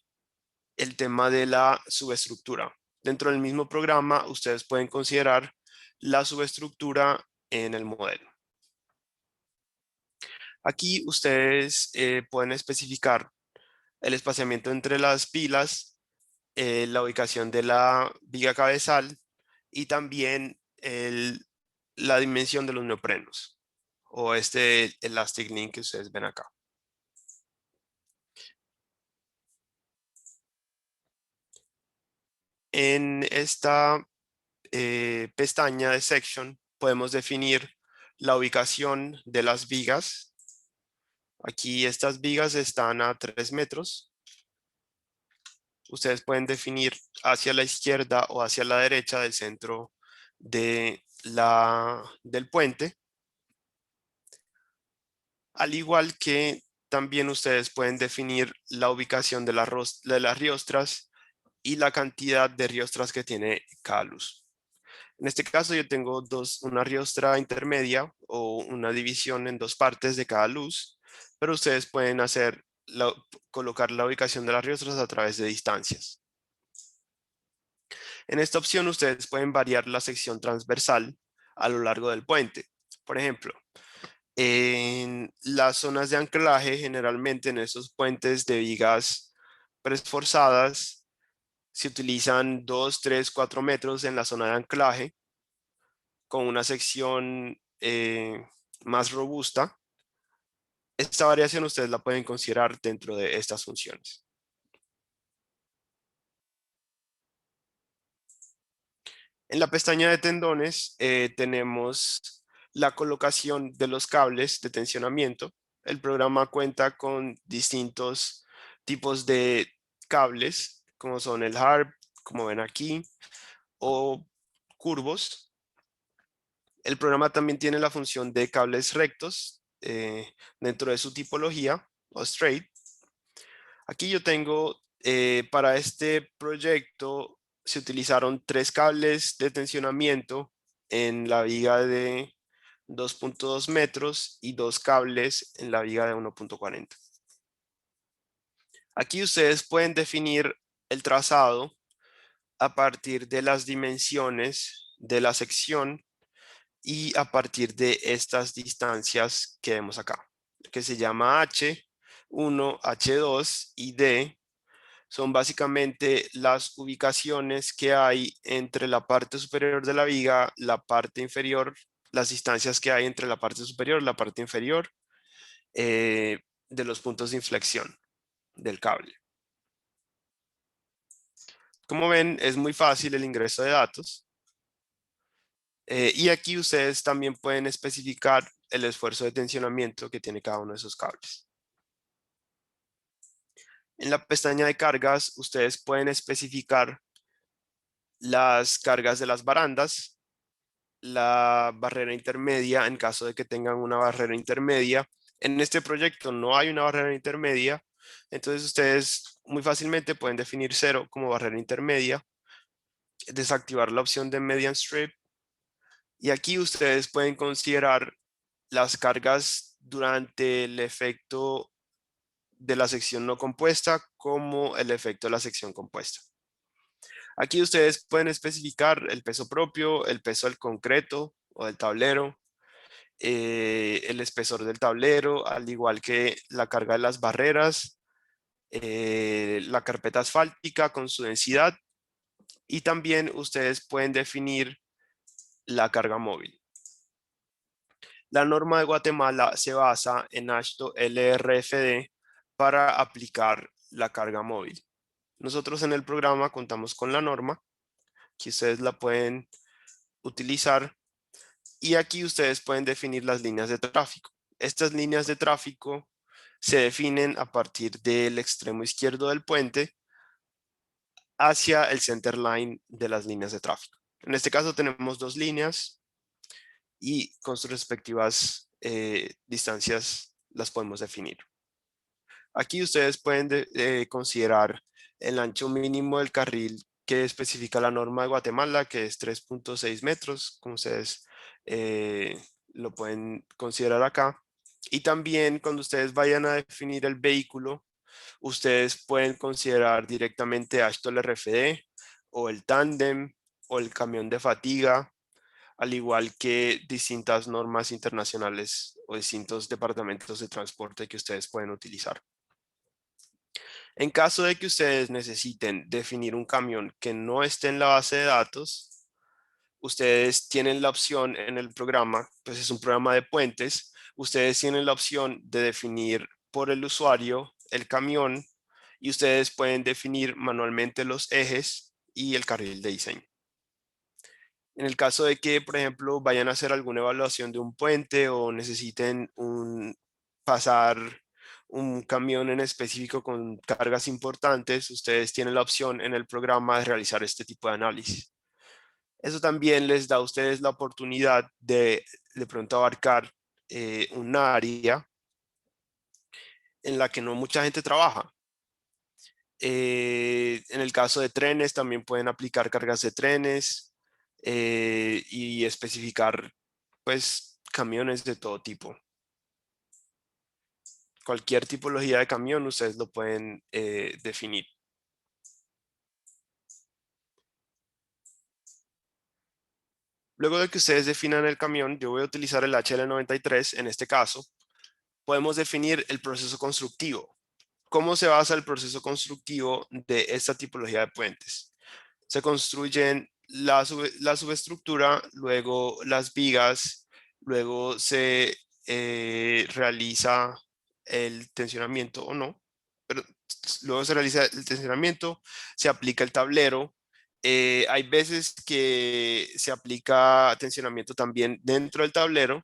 el tema de la subestructura. Dentro del mismo programa, ustedes pueden considerar la subestructura en el modelo. Aquí ustedes pueden especificar el espaciamiento entre las pilas, la ubicación de la viga cabezal y también la dimensión de los neoprenos o este elastic link que ustedes ven acá. En esta pestaña de section podemos definir la ubicación de las vigas. Aquí estas vigas están a 3 metros. Ustedes pueden definir hacia la izquierda o hacia la derecha del centro del puente. Al igual que también ustedes pueden definir la ubicación de las riostras y la cantidad de riostras que tiene cada luz. En este caso yo tengo una riostra intermedia o una división en 2 partes de cada luz, pero ustedes pueden colocar la ubicación de las riostras a través de distancias. En esta opción ustedes pueden variar la sección transversal a lo largo del puente. Por ejemplo, en las zonas de anclaje, generalmente en esos puentes de vigas preesforzadas, se utilizan 2, 3, 4 metros en la zona de anclaje con una sección más robusta. Esta variación ustedes la pueden considerar dentro de estas funciones. En la pestaña de tendones tenemos la colocación de los cables de tensionamiento. El programa cuenta con distintos tipos de cables, como son el HARP, como ven aquí, o curvos. El programa también tiene la función de cables rectos dentro de su tipología, o straight. Aquí yo tengo, para este proyecto, se utilizaron 3 cables de tensionamiento en la viga de 2.2 metros y 2 cables en la viga de 1.40. Aquí ustedes pueden definir el trazado a partir de las dimensiones de la sección y a partir de estas distancias que vemos acá, que se llama H1, H2 y D. Son básicamente las ubicaciones que hay entre la parte superior de la viga, la parte inferior, las distancias que hay entre la parte superior y la parte inferior de los puntos de inflexión del cable. Como ven, es muy fácil el ingreso de datos. Y aquí ustedes también pueden especificar el esfuerzo de tensionamiento que tiene cada uno de esos cables. En la pestaña de cargas, ustedes pueden especificar las cargas de las barandas, la barrera intermedia en caso de que tengan una barrera intermedia. En este proyecto no hay una barrera intermedia, entonces ustedes muy fácilmente pueden definir 0 como barrera intermedia, desactivar la opción de median strip, y aquí ustedes pueden considerar las cargas durante el efecto de la sección no compuesta como el efecto de la sección compuesta. Aquí ustedes pueden especificar el peso propio, el peso del concreto o del tablero, el espesor del tablero, al igual que la carga de las barreras, la carpeta asfáltica con su densidad, y también ustedes pueden definir la carga móvil. La norma de Guatemala se basa en AASHTO LRFD para aplicar la carga móvil. Nosotros en el programa contamos con la norma, que ustedes la pueden utilizar, y aquí ustedes pueden definir las líneas de tráfico. Estas líneas de tráfico se definen a partir del extremo izquierdo del puente hacia el center line de las líneas de tráfico. En este caso tenemos dos líneas y con sus respectivas distancias las podemos definir. Aquí ustedes pueden considerar el ancho mínimo del carril que especifica la norma de Guatemala, que es 3.6 metros, como ustedes lo pueden considerar acá. Y también cuando ustedes vayan a definir el vehículo, ustedes pueden considerar directamente AASHTO LRFD o el tándem o el camión de fatiga, al igual que distintas normas internacionales o distintos departamentos de transporte que ustedes pueden utilizar. En caso de que ustedes necesiten definir un camión que no esté en la base de datos, ustedes tienen la opción en el programa, pues es un programa de puentes, ustedes tienen la opción de definir por el usuario el camión y ustedes pueden definir manualmente los ejes y el carril de diseño. En el caso de que, por ejemplo, vayan a hacer alguna evaluación de un puente o necesiten pasar un camión en específico con cargas importantes, ustedes tienen la opción en el programa de realizar este tipo de análisis. Eso también les da a ustedes la oportunidad de pronto abarcar un área en la que no mucha gente trabaja. En el caso de trenes también pueden aplicar cargas de trenes y especificar pues camiones de todo tipo. Cualquier tipología de camión ustedes lo pueden definir. Luego de que ustedes definan el camión, yo voy a utilizar el HL93 en este caso. Podemos definir el proceso constructivo. ¿Cómo se basa el proceso constructivo de esta tipología de puentes? Se construyen la subestructura, luego las vigas, luego se realiza el tensionamiento o no, pero luego se realiza el tensionamiento, se aplica el tablero. Hay veces que se aplica tensionamiento también dentro del tablero.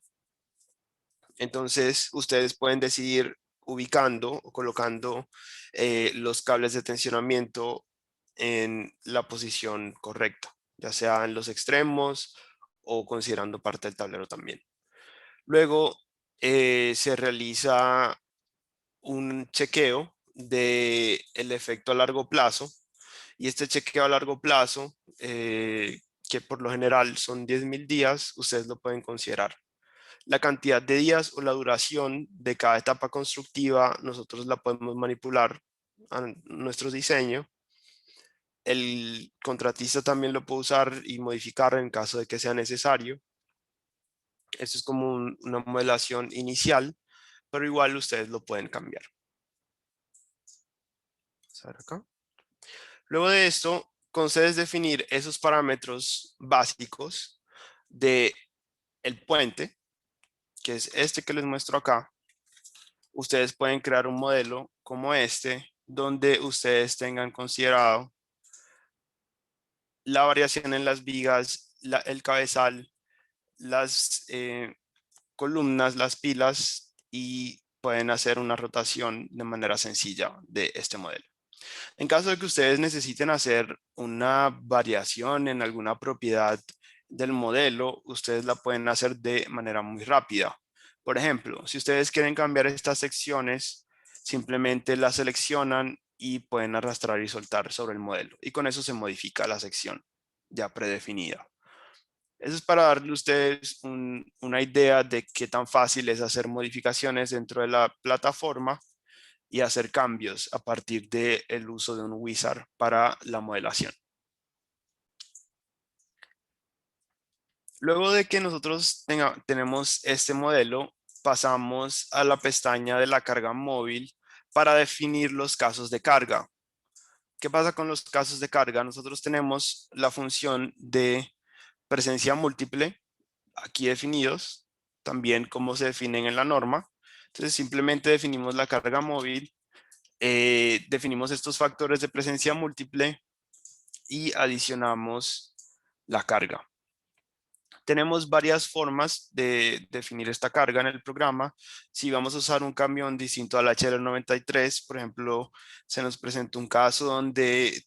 Entonces ustedes pueden decidir ubicando o colocando los cables de tensionamiento en la posición correcta, ya sea en los extremos o considerando parte del tablero también. Luego se realiza un chequeo del efecto a largo plazo, y este chequeo a largo plazo, que por lo general son 10.000 días, ustedes lo pueden considerar. La cantidad de días o la duración de cada etapa constructiva nosotros la podemos manipular a nuestro diseño. El contratista también lo puede usar y modificar en caso de que sea necesario. Esto es como una modelación inicial, pero igual ustedes lo pueden cambiar. Vamos a ver acá. Luego de esto, con ustedes definir esos parámetros básicos de el puente, que es este que les muestro acá, ustedes pueden crear un modelo como este, donde ustedes tengan considerado la variación en las vigas, el cabezal, las columnas, las pilas, y pueden hacer una rotación de manera sencilla de este modelo. En caso de que ustedes necesiten hacer una variación en alguna propiedad del modelo, ustedes la pueden hacer de manera muy rápida. Por ejemplo, si ustedes quieren cambiar estas secciones, simplemente las seleccionan y pueden arrastrar y soltar sobre el modelo. Y con eso se modifica la sección ya predefinida. Eso es para darle a ustedes una idea de qué tan fácil es hacer modificaciones dentro de la plataforma y hacer cambios a partir del uso de un wizard para la modelación. Luego de que nosotros tenemos este modelo, pasamos a la pestaña de la carga móvil para definir los casos de carga. ¿Qué pasa con los casos de carga? Nosotros tenemos la función de presencia múltiple aquí definidos, también como se definen en la norma. Entonces simplemente definimos la carga móvil, definimos estos factores de presencia múltiple y adicionamos la carga. Tenemos varias formas de definir esta carga en el programa. Si vamos a usar un camión distinto al HL93, por ejemplo, se nos presenta un caso donde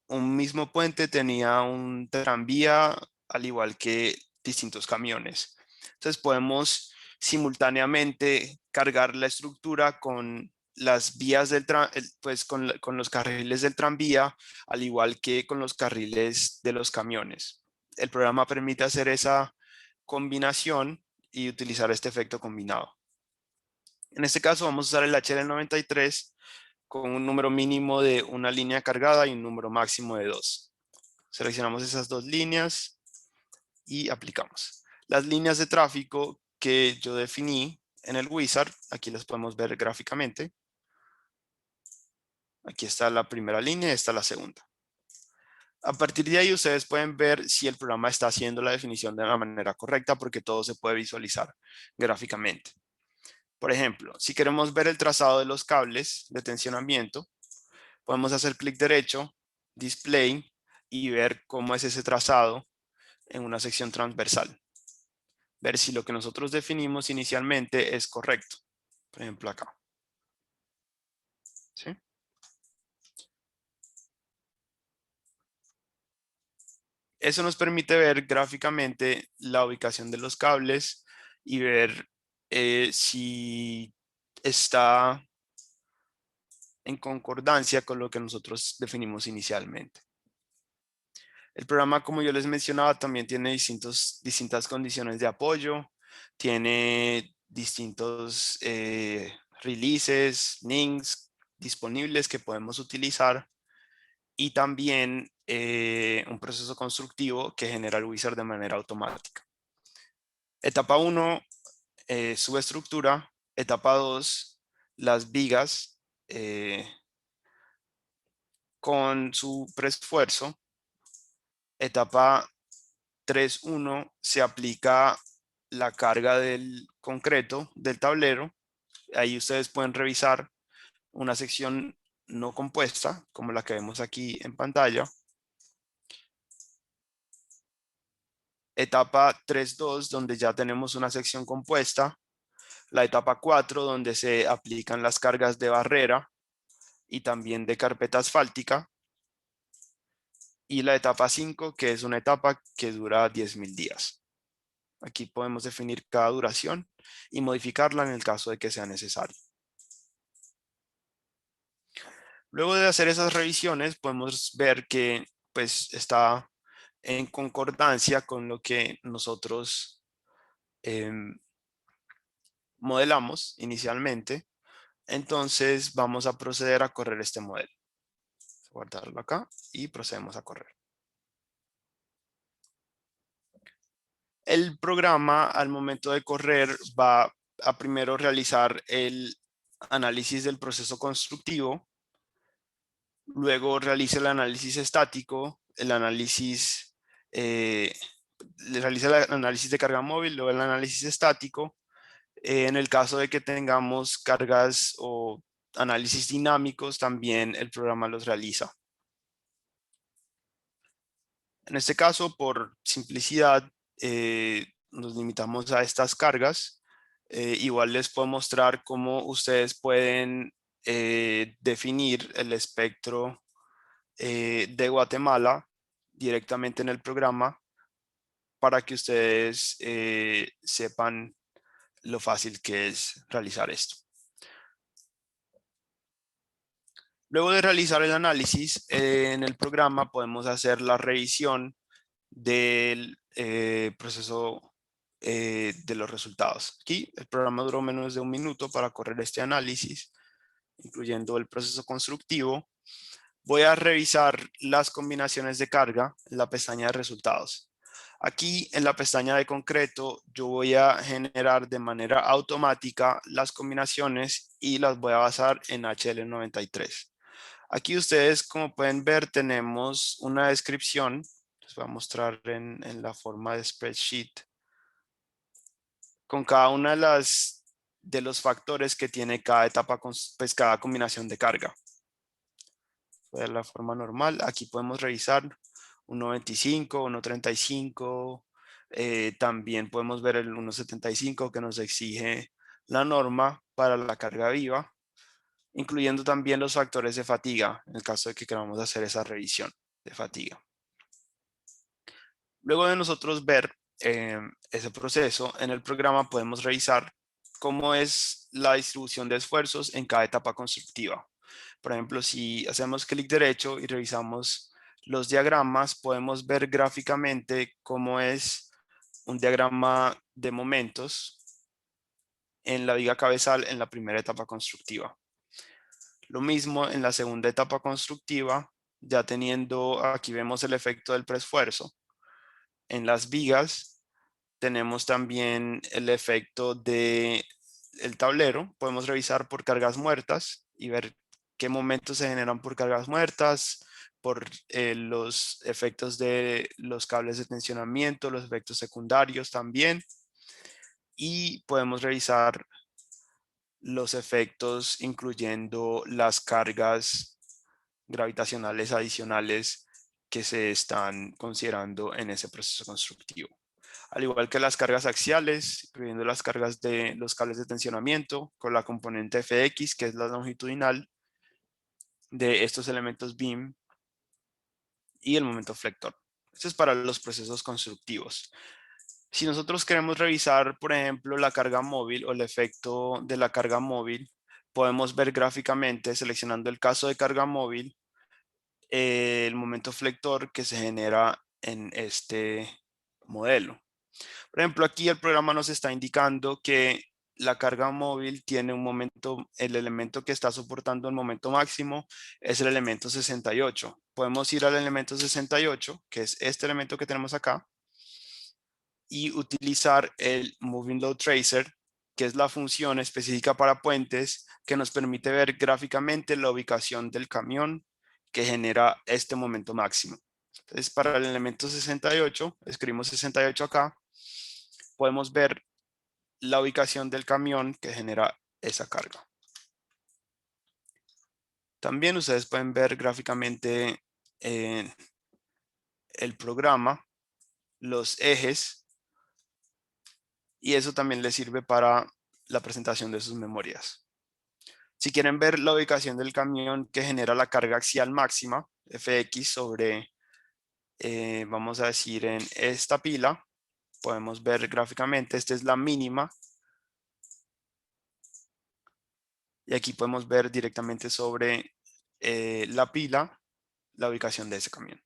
un mismo puente tenía un tranvía al igual que distintos camiones. Entonces podemos simultáneamente cargar la estructura con las vías del pues con los carriles del tranvía, al igual que con los carriles de los camiones. El programa permite hacer esa combinación y utilizar este efecto combinado. En este caso vamos a usar el HL93 con un número mínimo de una línea cargada y un número máximo de 2. Seleccionamos esas dos líneas y aplicamos. Las líneas de tráfico que yo definí en el wizard, aquí las podemos ver gráficamente. Aquí está la primera línea y esta la segunda. A partir de ahí ustedes pueden ver si el programa está haciendo la definición de la manera correcta porque todo se puede visualizar gráficamente. Por ejemplo, si queremos ver el trazado de los cables de tensionamiento, podemos hacer clic derecho, Display y ver cómo es ese trazado en una sección transversal. Ver si lo que nosotros definimos inicialmente es correcto. Por ejemplo, acá. ¿Sí? Eso nos permite ver gráficamente la ubicación de los cables y ver si está en concordancia con lo que nosotros definimos inicialmente. El programa, como yo les mencionaba, también tiene distintas condiciones de apoyo, tiene distintos releases, links disponibles que podemos utilizar y también un proceso constructivo que genera el wizard de manera automática. Etapa 1, subestructura. Etapa 2, las vigas con su preesfuerzo. Etapa 3.1 se aplica la carga del concreto del tablero. Ahí ustedes pueden revisar una sección no compuesta, como la que vemos aquí en pantalla. Etapa 3.2, donde ya tenemos una sección compuesta. La etapa 4, donde se aplican las cargas de barrera y también de carpeta asfáltica. Y la etapa 5, que es una etapa que dura 10.000 días. Aquí podemos definir cada duración y modificarla en el caso de que sea necesario. Luego de hacer esas revisiones, podemos ver que pues, está en concordancia con lo que nosotros modelamos inicialmente. Entonces vamos a proceder a correr este modelo. Guardarlo acá y procedemos a correr. El programa al momento de correr va a primero realizar el análisis del proceso constructivo, luego realiza el análisis estático, realiza el análisis de carga móvil, luego el análisis estático. En el caso de que tengamos cargas o análisis dinámicos, también el programa los realiza. En este caso, por simplicidad, nos limitamos a estas cargas. Igual les puedo mostrar cómo ustedes pueden definir el espectro de Guatemala directamente en el programa para que ustedes sepan lo fácil que es realizar esto. Luego de realizar el análisis en el programa podemos hacer la revisión del proceso de los resultados. Aquí el programa duró menos de 1 minuto para correr este análisis, incluyendo el proceso constructivo. Voy a revisar las combinaciones de carga en la pestaña de resultados. Aquí en la pestaña de concreto yo voy a generar de manera automática las combinaciones y las voy a basar en HL93. Aquí ustedes, como pueden ver, tenemos una descripción. Les voy a mostrar en la forma de spreadsheet con cada una de los factores que tiene cada etapa, pues cada combinación de carga. De la forma normal, aquí podemos revisar 1.25, 1.35, también podemos ver el 1.75 que nos exige la norma para la carga viva, incluyendo también los factores de fatiga, en el caso de que queramos hacer esa revisión de fatiga. Luego de nosotros ver ese proceso, en el programa podemos revisar cómo es la distribución de esfuerzos en cada etapa constructiva. Por ejemplo, si hacemos clic derecho y revisamos los diagramas, podemos ver gráficamente cómo es un diagrama de momentos en la viga cabezal en la primera etapa constructiva. Lo mismo en la segunda etapa constructiva, ya teniendo, aquí vemos el efecto del preesfuerzo. En las vigas tenemos también el efecto del tablero. Podemos revisar por cargas muertas y ver qué momentos se generan por cargas muertas, por los efectos de los cables de tensionamiento, los efectos secundarios también. Y podemos revisar los efectos incluyendo las cargas gravitacionales adicionales que se están considerando en ese proceso constructivo. Al igual que las cargas axiales, incluyendo las cargas de los cables de tensionamiento con la componente Fx, que es la longitudinal de estos elementos BIM y el momento flector. Esto es para los procesos constructivos. Si nosotros queremos revisar, por ejemplo, la carga móvil o el efecto de la carga móvil, podemos ver gráficamente, seleccionando el caso de carga móvil, el momento flector que se genera en este modelo. Por ejemplo, aquí el programa nos está indicando que la carga móvil tiene un momento, el elemento que está soportando el momento máximo es el elemento 68. Podemos ir al elemento 68, que es este elemento que tenemos acá, y utilizar el Moving Load Tracer, que es la función específica para puentes que nos permite ver gráficamente la ubicación del camión que genera este momento máximo. Entonces, para el elemento 68, escribimos 68 acá, podemos ver la ubicación del camión que genera esa carga. También ustedes pueden ver gráficamente en el programa los ejes, y eso también les sirve para la presentación de sus memorias. Si quieren ver la ubicación del camión que genera la carga axial máxima, Fx sobre, vamos a decir, en esta pila, podemos ver gráficamente, esta es la mínima. Y aquí podemos ver directamente sobre la pila, la ubicación de ese camión.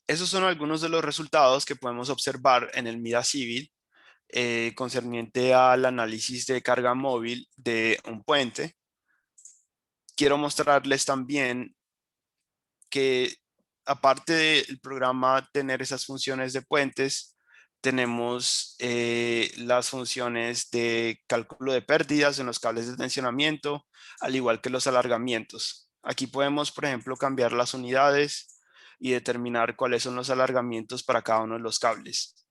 Esos son algunos de los resultados que podemos observar en el MIDA Civil concerniente al análisis de carga móvil de un puente. Quiero mostrarles también que aparte del programa tener esas funciones de puentes, tenemos las funciones de cálculo de pérdidas en los cables de tensionamiento, al igual que los alargamientos. Aquí podemos, por ejemplo, cambiar las unidades y determinar cuáles son los alargamientos para cada uno de los cables.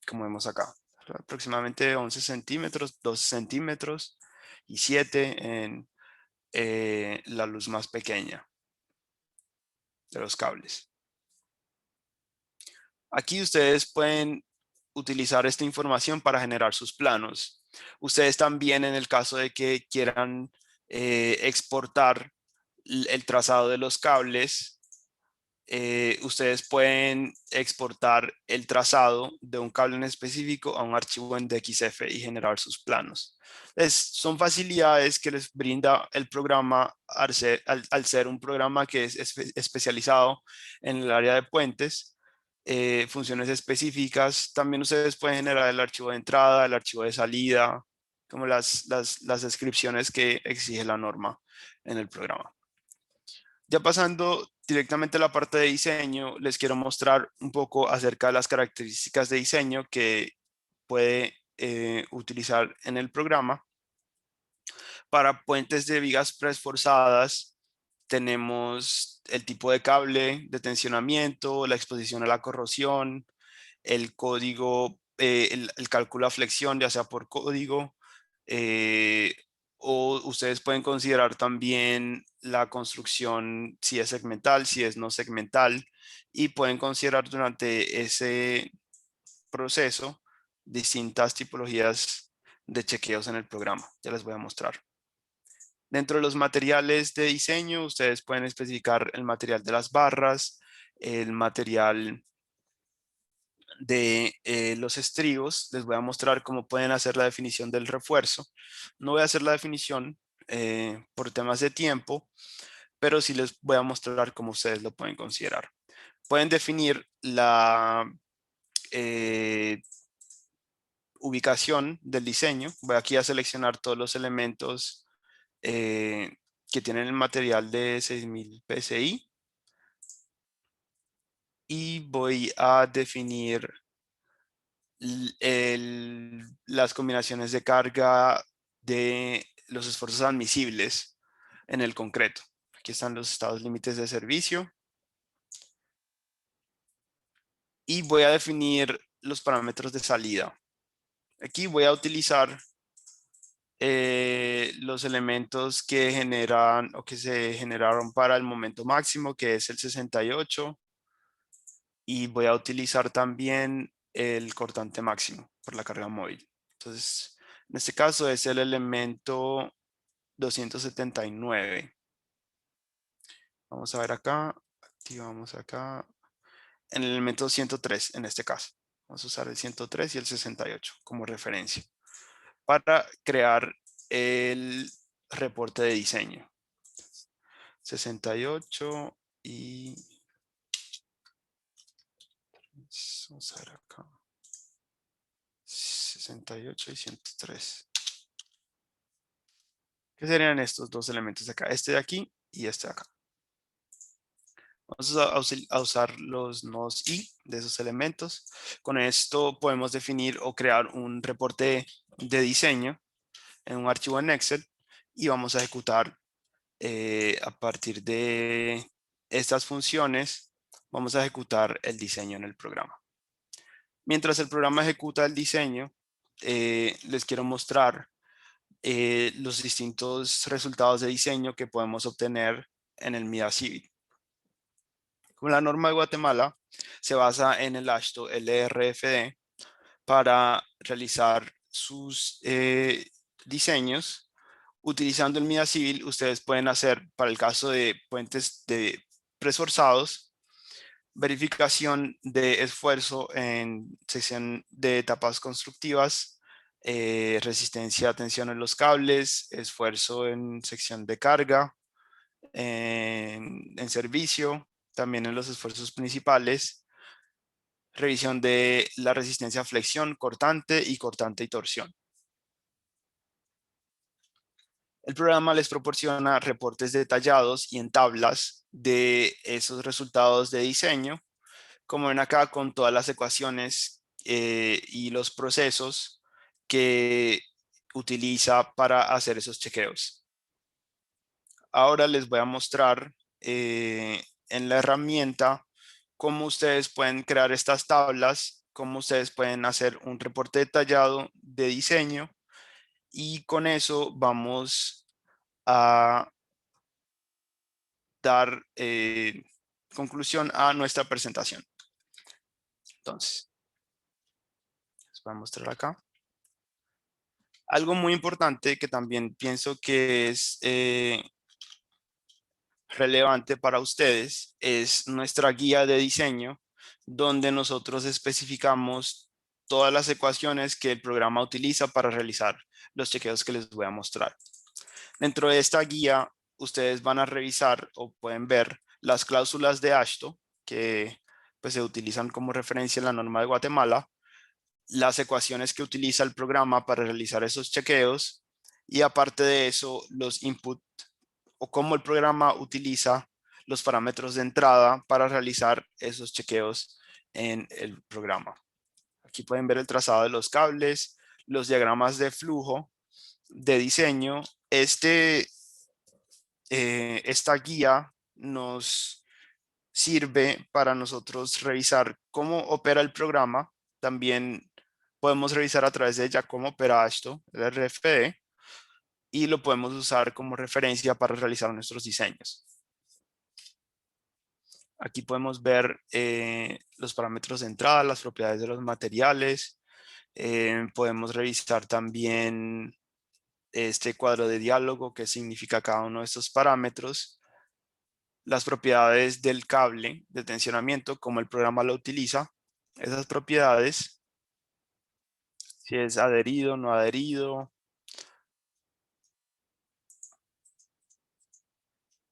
Como vemos acá, aproximadamente 11 centímetros, 12 centímetros y 7 en la luz más pequeña de los cables. Aquí ustedes pueden utilizar esta información para generar sus planos. Ustedes también, en el caso de que quieran exportar el trazado de los cables, ustedes pueden exportar el trazado de un cable en específico a un archivo en DXF y generar sus planos. Entonces, son facilidades que les brinda el programa al ser un programa que es especializado en el área de puentes. Funciones específicas. También ustedes pueden generar el archivo de entrada, el archivo de salida, como las descripciones que exige la norma en el programa. Ya pasando directamente a la parte de diseño, les quiero mostrar un poco acerca de las características de diseño que puede utilizar en el programa. Para puentes de vigas preesforzadas, tenemos el tipo de cable de tensionamiento, la exposición a la corrosión, el código, el cálculo a flexión, ya sea por código, o ustedes pueden considerar también la construcción, si es segmental, si es no segmental, y pueden considerar durante ese proceso distintas tipologías de chequeos en el programa. Ya les voy a mostrar. Dentro de los materiales de diseño, ustedes pueden especificar el material de las barras, el material de los estribos. Les voy a mostrar cómo pueden hacer la definición del refuerzo. No voy a hacer la definición por temas de tiempo, pero sí les voy a mostrar cómo ustedes lo pueden considerar. Pueden definir la ubicación del diseño. Voy aquí a seleccionar todos los elementos que tienen el material de 6000 PSI y voy a definir las combinaciones de carga de los esfuerzos admisibles en el concreto. Aquí están los estados límites de servicio. Y voy a definir los parámetros de salida. Aquí voy a utilizar los elementos que generan o que se generaron para el momento máximo, que es el 68. Y voy a utilizar también el cortante máximo por la carga móvil. Entonces, en este caso es el elemento 279. Vamos a ver acá, activamos acá, en el elemento 103 en este caso. Vamos a usar el 103 y el 68 como referencia para crear el reporte de diseño. 68 y... Vamos a ver acá. 68 y 103. ¿Qué serían estos dos elementos de acá? Este de aquí y este de acá. Vamos a usar los nodos i de esos elementos. Con esto podemos definir o crear un reporte de diseño en un archivo en Excel y vamos a ejecutar a partir de estas funciones, vamos a ejecutar el diseño en el programa. Mientras el programa ejecuta el diseño, les quiero mostrar los distintos resultados de diseño que podemos obtener en el MIDA Civil. Como la norma de Guatemala se basa en el AASHTO LRFD para realizar sus diseños. Utilizando el MIDA Civil, ustedes pueden hacer, para el caso de puentes preesforzados, verificación de esfuerzo en sección de etapas constructivas, resistencia a tensión en los cables, esfuerzo en sección de carga, en servicio, también en los esfuerzos principales, revisión de la resistencia a flexión, cortante y torsión. El programa les proporciona reportes detallados y en tablas de esos resultados de diseño, como ven acá con todas las ecuaciones y los procesos que utiliza para hacer esos chequeos. Ahora les voy a mostrar en la herramienta cómo ustedes pueden crear estas tablas, cómo ustedes pueden hacer un reporte detallado de diseño y con eso vamos a dar conclusión a nuestra presentación. Entonces, les voy a mostrar acá. Algo muy importante que también pienso que es relevante para ustedes es nuestra guía de diseño, donde nosotros especificamos todas las ecuaciones que el programa utiliza para realizar los chequeos que les voy a mostrar. Dentro de esta guía, ustedes van a revisar o pueden ver las cláusulas de AASHTO que pues, se utilizan como referencia en la norma de Guatemala las ecuaciones que utiliza el programa para realizar esos chequeos y aparte de eso los input o cómo el programa utiliza los parámetros de entrada para realizar esos chequeos en el programa. Aquí pueden ver el trazado de los cables, los diagramas de flujo, de diseño. Esta guía nos sirve para nosotros revisar cómo opera el programa. También podemos revisar a través de ella cómo opera esto, el RFD, y lo podemos usar como referencia para realizar nuestros diseños. Aquí podemos ver los parámetros de entrada, las propiedades de los materiales. Podemos revisar también este cuadro de diálogo, que significa cada uno de estos parámetros. Las propiedades del cable de tensionamiento, cómo el programa lo utiliza. Esas propiedades, si es adherido, no adherido.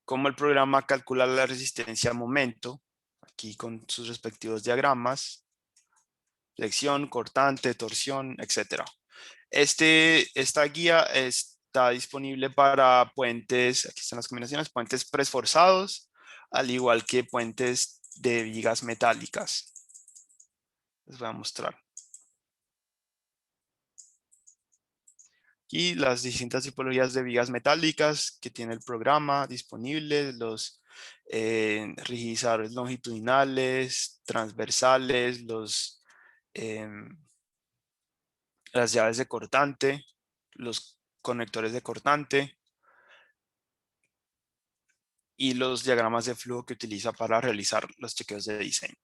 Cómo el programa calcula la resistencia a momento, aquí con sus respectivos diagramas. Flexión, cortante, torsión, etc. Esta guía está disponible para puentes, aquí están las combinaciones, puentes preesforzados, al igual que puentes de vigas metálicas. Les voy a mostrar. Aquí las distintas tipologías de vigas metálicas que tiene el programa disponibles, los rigidizadores longitudinales, transversales, las llaves de cortante, los conectores de cortante y los diagramas de flujo que utiliza para realizar los chequeos de diseño.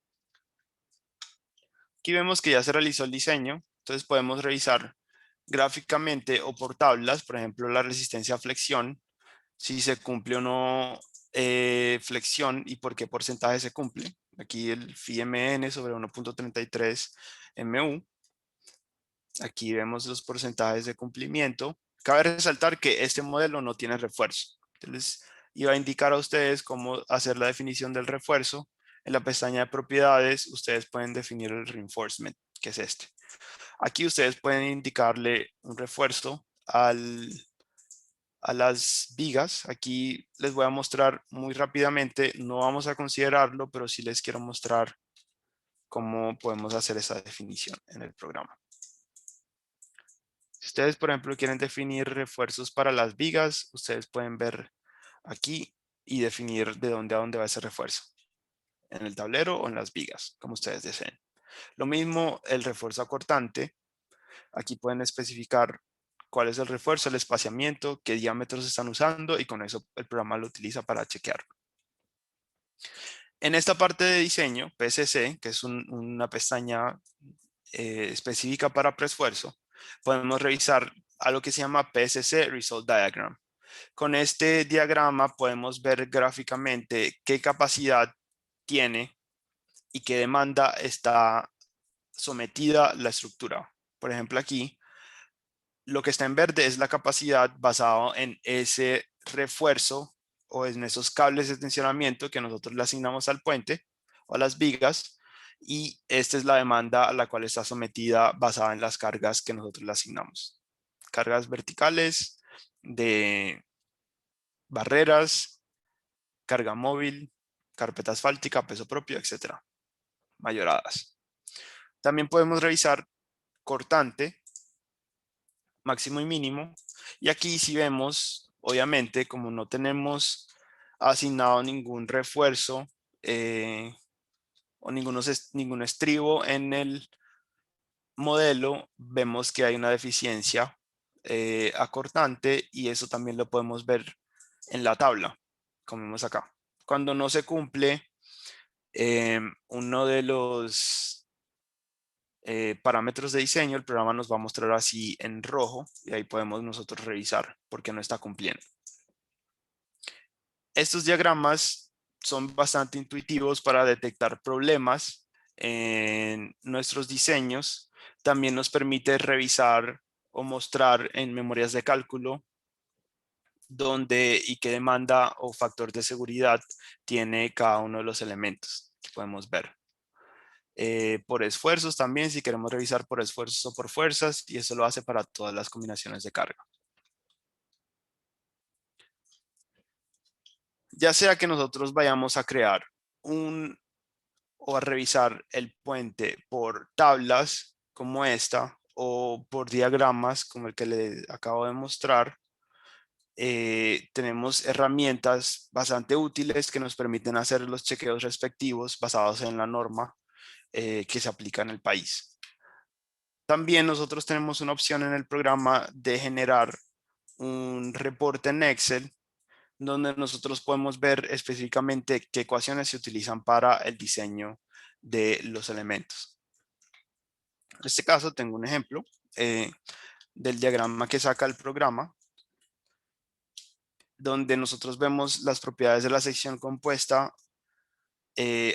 Aquí vemos que ya se realizó el diseño, entonces podemos revisar gráficamente o por tablas, por ejemplo, la resistencia a flexión, si se cumple o no flexión y por qué porcentaje se cumple. Aquí el phi-mn sobre 1.33 mu. Aquí vemos los porcentajes de cumplimiento. Cabe resaltar que este modelo no tiene refuerzo. Entonces, iba a indicar a ustedes cómo hacer la definición del refuerzo. En la pestaña de propiedades, ustedes pueden definir el reinforcement, que es este. Aquí ustedes pueden indicarle un refuerzo a las vigas. Aquí les voy a mostrar muy rápidamente, no vamos a considerarlo, pero sí les quiero mostrar cómo podemos hacer esa definición en el programa. Si ustedes, por ejemplo, quieren definir refuerzos para las vigas, ustedes pueden ver aquí y definir de dónde a dónde va ese refuerzo. En el tablero o en las vigas, como ustedes deseen. Lo mismo el refuerzo acortante. Aquí pueden especificar cuál es el refuerzo, el espaciamiento, qué diámetros están usando y con eso el programa lo utiliza para chequear. En esta parte de diseño, PSC, que es una pestaña específica para preesfuerzo, podemos revisar algo que se llama PSC Result Diagram. Con este diagrama podemos ver gráficamente qué capacidad tiene y qué demanda está sometida la estructura. Por ejemplo, aquí lo que está en verde es la capacidad basado en ese refuerzo o en esos cables de tensionamiento que nosotros le asignamos al puente o a las vigas, y esta es la demanda a la cual está sometida basada en las cargas que nosotros le asignamos. Cargas verticales de barreras, carga móvil, carpeta asfáltica, peso propio, etcétera, mayoradas. También podemos revisar cortante, máximo y mínimo. Y aquí si vemos, obviamente, como no tenemos asignado ningún refuerzo o ningún estribo en el modelo, vemos que hay una deficiencia acortante y eso también lo podemos ver en la tabla, como vemos acá. Cuando no se cumple uno de los parámetros de diseño, el programa nos va a mostrar así en rojo y ahí podemos nosotros revisar por qué no está cumpliendo. Estos diagramas son bastante intuitivos para detectar problemas en nuestros diseños. También nos permite revisar o mostrar en memorias de cálculo dónde y qué demanda o factor de seguridad tiene cada uno de los elementos que podemos ver. por esfuerzos también, si queremos revisar por esfuerzos o por fuerzas, y eso lo hace para todas las combinaciones de carga. Ya sea que nosotros vayamos a crear o a revisar el puente por tablas como esta, o por diagramas como el que le acabo de mostrar, tenemos herramientas bastante útiles que nos permiten hacer los chequeos respectivos basados en la norma que se aplica en el país. También nosotros tenemos una opción en el programa de generar un reporte en Excel donde nosotros podemos ver específicamente qué ecuaciones se utilizan para el diseño de los elementos. En este caso tengo un ejemplo del diagrama que saca el programa, donde nosotros vemos las propiedades de la sección compuesta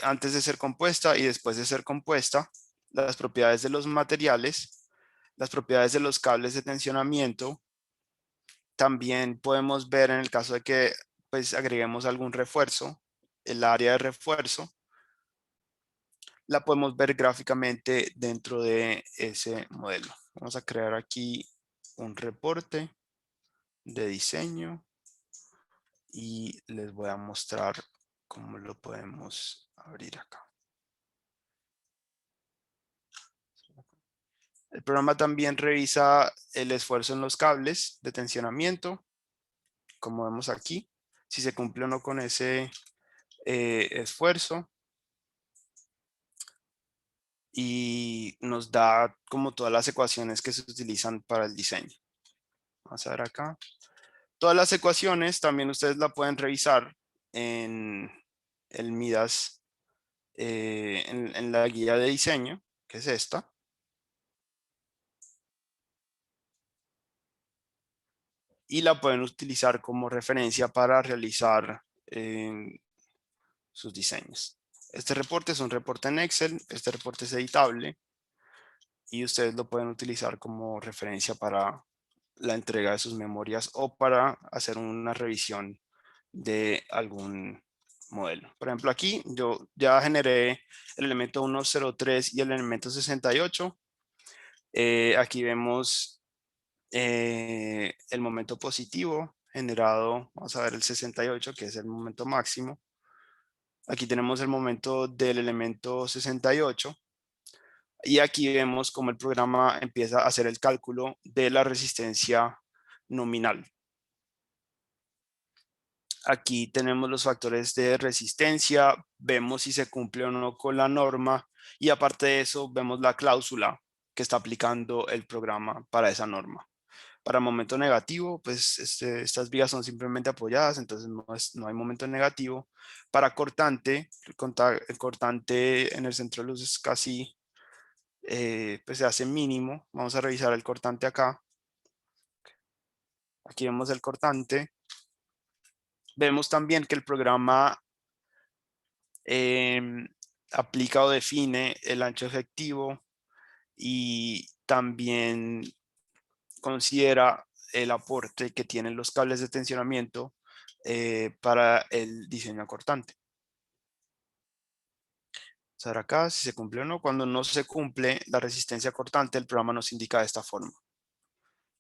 antes de ser compuesta y después de ser compuesta, las propiedades de los materiales, las propiedades de los cables de tensionamiento. También podemos ver en el caso de que pues agreguemos algún refuerzo, el área de refuerzo, la podemos ver gráficamente dentro de ese modelo. Vamos a crear aquí un reporte de diseño y les voy a mostrar cómo lo podemos abrir acá. El programa también revisa el esfuerzo en los cables de tensionamiento, como vemos aquí, si se cumple o no con ese esfuerzo. Y nos da como todas las ecuaciones que se utilizan para el diseño. Vamos a ver acá. Todas las ecuaciones también ustedes la pueden revisar en el Midas, en la guía de diseño, que es esta. Y la pueden utilizar como referencia para realizar sus diseños. Este reporte es un reporte en Excel, este reporte es editable y ustedes lo pueden utilizar como referencia para la entrega de sus memorias o para hacer una revisión de algún modelo. Por ejemplo, aquí yo ya generé el elemento 103 y el elemento 68. Aquí vemos el momento positivo generado, vamos a ver el 68, que es el momento máximo. Aquí tenemos el momento del elemento 68. Y aquí vemos cómo el programa empieza a hacer el cálculo de la resistencia nominal. Aquí tenemos los factores de resistencia, vemos si se cumple o no con la norma y aparte de eso vemos la cláusula que está aplicando el programa para esa norma. Para momento negativo, pues estas vías son simplemente apoyadas, entonces no hay momento negativo. Para cortante, el cortante en el centro de luz es casi, pues se hace mínimo. Vamos a revisar el cortante acá. Aquí vemos el cortante. Vemos también que el programa aplica o define el ancho efectivo y también considera el aporte que tienen los cables de tensionamiento para el diseño cortante. Vamos a ver acá si se cumple o no. Cuando no se cumple la resistencia cortante, el programa nos indica de esta forma.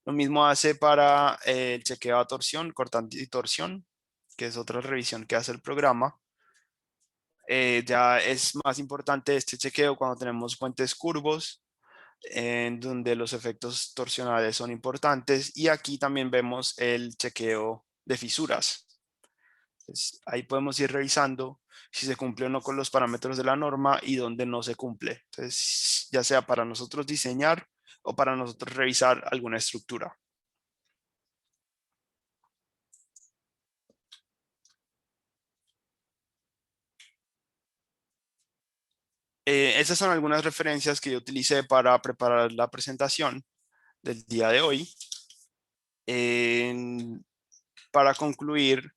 Lo mismo hace para el chequeo a torsión, cortante y torsión, que es otra revisión que hace el programa. Ya es más importante este chequeo cuando tenemos puentes curvos, en donde los efectos torsionales son importantes. Y aquí también vemos el chequeo de fisuras. Entonces, ahí podemos ir revisando si se cumple o no con los parámetros de la norma y dónde no se cumple. Entonces, ya sea para nosotros diseñar o para nosotros revisar alguna estructura. Estas son algunas referencias que yo utilicé para preparar la presentación del día de hoy. Para concluir,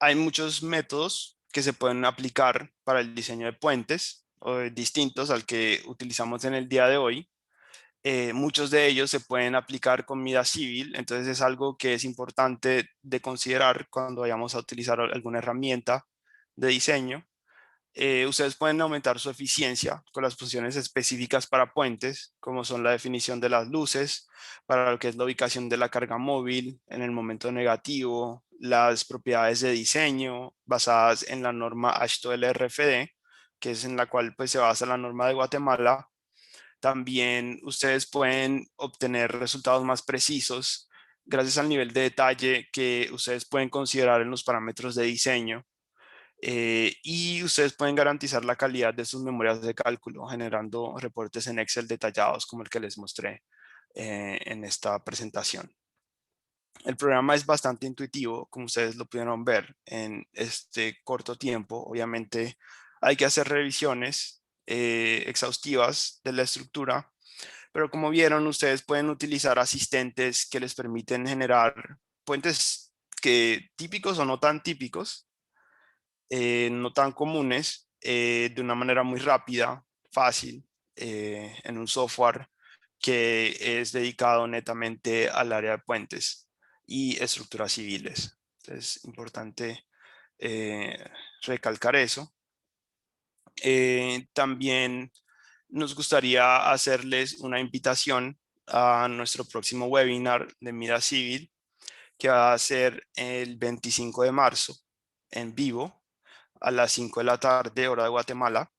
hay muchos métodos que se pueden aplicar para el diseño de puentes, distintos al que utilizamos en el día de hoy. Muchos de ellos se pueden aplicar con mida civil, entonces es algo que es importante de considerar cuando vayamos a utilizar alguna herramienta de diseño. Ustedes pueden aumentar su eficiencia con las funciones específicas para puentes, como son la definición de las luces, para lo que es la ubicación de la carga móvil en el momento negativo, las propiedades de diseño basadas en la norma AASHTO-LRFD, que es en la cual pues, se basa la norma de Guatemala. También ustedes pueden obtener resultados más precisos gracias al nivel de detalle que ustedes pueden considerar en los parámetros de diseño. Y ustedes pueden garantizar la calidad de sus memorias de cálculo generando reportes en Excel detallados como el que les mostré en esta presentación. El programa es bastante intuitivo, como ustedes lo pudieron ver en este corto tiempo. Obviamente hay que hacer revisiones exhaustivas de la estructura, pero como vieron, ustedes pueden utilizar asistentes que les permiten generar puentes que típicos o no tan típicos, no tan comunes, de una manera muy rápida, fácil, en un software que es dedicado netamente al área de puentes y estructuras civiles. Entonces, es importante recalcar eso. También nos gustaría hacerles una invitación a nuestro próximo webinar de Mira Civil, que va a ser el 25 de marzo en vivo a las 5 de la tarde, hora de Guatemala.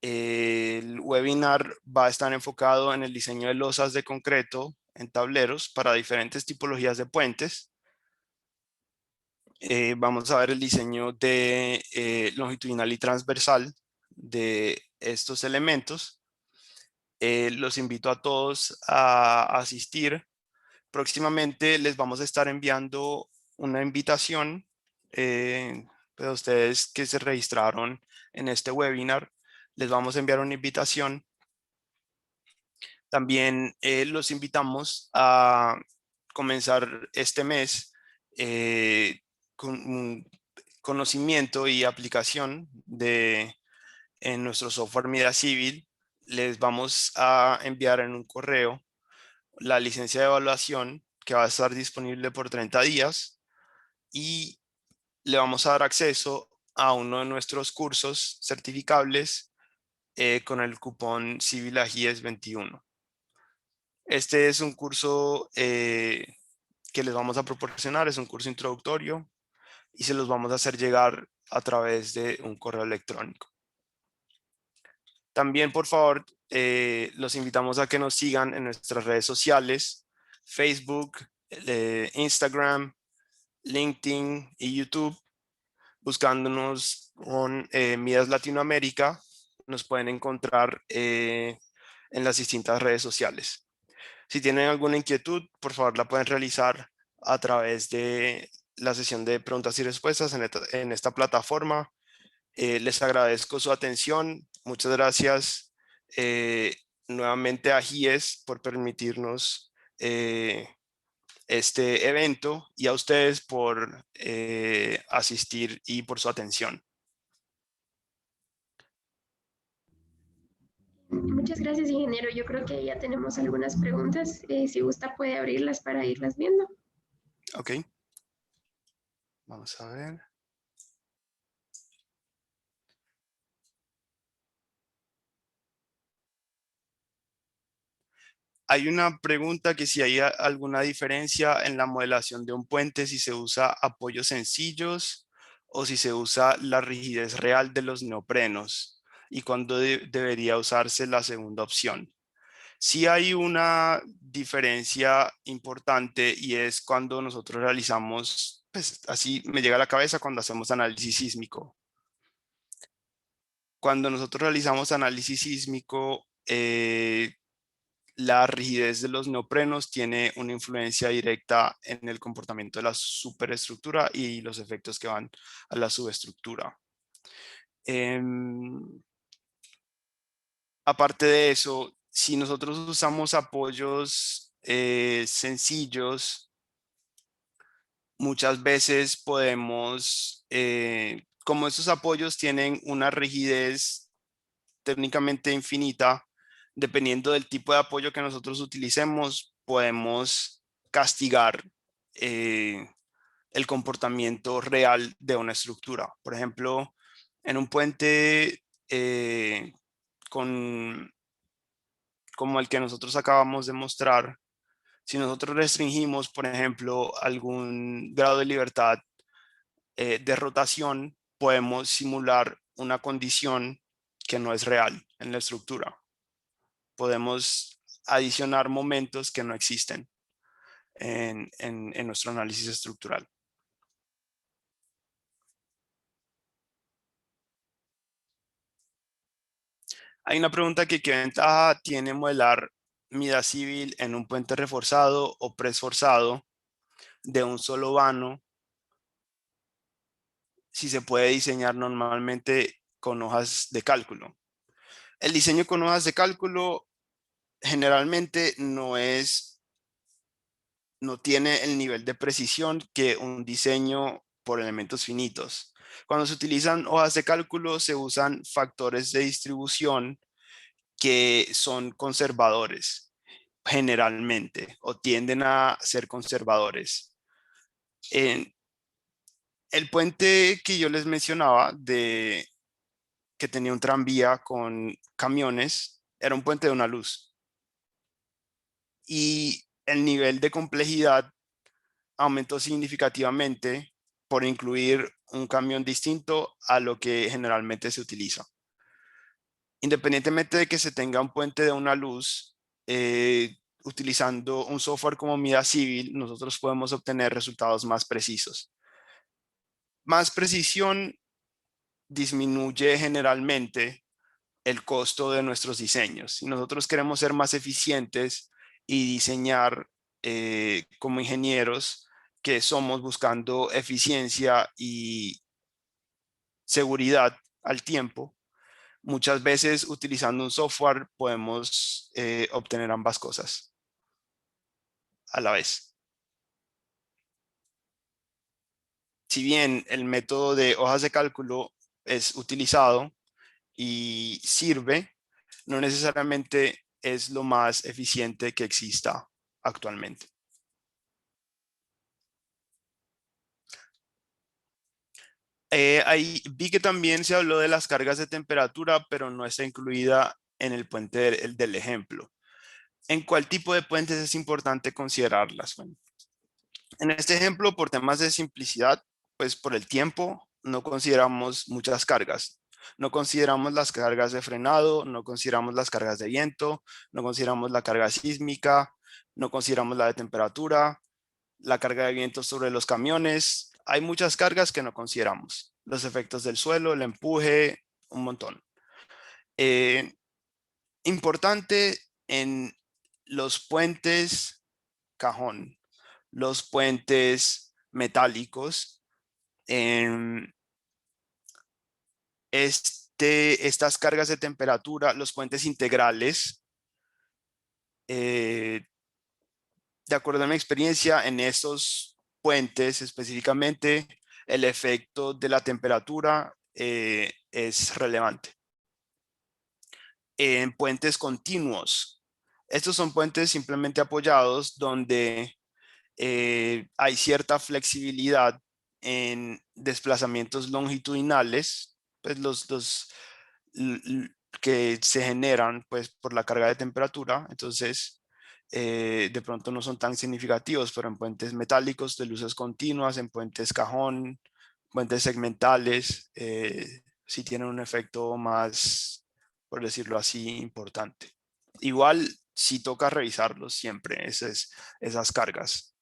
El webinar va a estar enfocado en el diseño de losas de concreto en tableros para diferentes tipologías de puentes. Vamos a ver el diseño de longitudinal y transversal de estos elementos. Los invito a todos a asistir. Próximamente les vamos a estar enviando una invitación para ustedes que se registraron en este webinar. Les vamos a enviar una invitación. También los invitamos a comenzar este mes con un conocimiento y aplicación en nuestro software Mira Civil. Les vamos a enviar en un correo la licencia de evaluación que va a estar disponible por 30 días y le vamos a dar acceso a uno de nuestros cursos certificables con el cupón Civil Ajíes 21. Este es un curso que les vamos a proporcionar, es un curso introductorio y se los vamos a hacer llegar a través de un correo electrónico. También, por favor, los invitamos a que nos sigan en nuestras redes sociales, Facebook, Instagram, LinkedIn y YouTube. Buscándonos con Midas Latinoamérica, nos pueden encontrar en las distintas redes sociales. Si tienen alguna inquietud, por favor la pueden realizar a través de la sesión de preguntas y respuestas en esta plataforma. Les agradezco su atención. Muchas gracias nuevamente a GIES por permitirnos este evento y a ustedes por asistir y por su atención. Muchas gracias, ingeniero. Yo creo que ya tenemos algunas preguntas. Si gusta, puede abrirlas para irlas viendo. Ok. Vamos a ver. Hay una pregunta que si hay alguna diferencia en la modelación de un puente, si se usa apoyos sencillos o si se usa la rigidez real de los neoprenos y cuándo debería usarse la segunda opción. Sí hay una diferencia importante y es cuando nosotros realizamos, pues así me llega a la cabeza cuando hacemos análisis sísmico. Cuando nosotros realizamos análisis sísmico, la rigidez de los neoprenos tiene una influencia directa en el comportamiento de la superestructura y los efectos que van a la subestructura. Aparte de eso, si nosotros usamos apoyos sencillos, muchas veces podemos, como estos apoyos tienen una rigidez técnicamente infinita, dependiendo del tipo de apoyo que nosotros utilicemos, podemos castigar el comportamiento real de una estructura. Por ejemplo, En un puente como el que nosotros acabamos de mostrar, si nosotros restringimos, por ejemplo, algún grado de libertad de rotación, podemos simular una condición que no es real en la estructura. Podemos adicionar momentos que no existen en nuestro análisis estructural. Hay una pregunta que: ¿qué ventaja tiene modelar mida civil en un puente reforzado o presforzado de un solo vano si se puede diseñar normalmente con hojas de cálculo? El diseño con hojas de cálculo generalmente no tiene el nivel de precisión que un diseño por elementos finitos. Cuando se utilizan hojas de cálculo, se usan factores de distribución que son conservadores generalmente, o tienden a ser conservadores. El puente que yo les mencionaba, que tenía un tranvía con camiones, era un puente de una luz. Y el nivel de complejidad aumentó significativamente por incluir un camión distinto a lo que generalmente se utiliza. Independientemente de que se tenga un puente de una luz, utilizando un software como Mida Civil, nosotros podemos obtener resultados más precisos. Más precisión disminuye generalmente el costo de nuestros diseños. Si nosotros queremos ser más eficientes y diseñar como ingenieros que somos buscando eficiencia y seguridad al tiempo, muchas veces utilizando un software podemos obtener ambas cosas a la vez. Si bien el método de hojas de cálculo es utilizado y sirve, no necesariamente es lo más eficiente que exista actualmente. Ahí vi que también se habló de las cargas de temperatura, pero no está incluida en el puente del ejemplo. ¿En cuál tipo de puentes es importante considerarlas? Bueno, en este ejemplo, por temas de simplicidad, pues por el tiempo, no consideramos muchas cargas. No consideramos las cargas de frenado, no consideramos las cargas de viento, no consideramos la carga sísmica, no consideramos la de temperatura, la carga de viento sobre los camiones. Hay muchas cargas que no consideramos. Los efectos del suelo, el empuje, un montón. Importante en los puentes cajón, los puentes metálicos, estas cargas de temperatura, los puentes integrales. De acuerdo a mi experiencia, en estos puentes específicamente, el efecto de la temperatura es relevante. En puentes continuos, estos son puentes simplemente apoyados donde hay cierta flexibilidad en desplazamientos longitudinales, pues los que se generan pues por la carga de temperatura. Entonces de pronto no son tan significativos, pero en puentes metálicos de luces continuas, en puentes cajón, puentes segmentales, sí tienen un efecto más, por decirlo así, importante. Igual sí toca revisarlos siempre, esas cargas.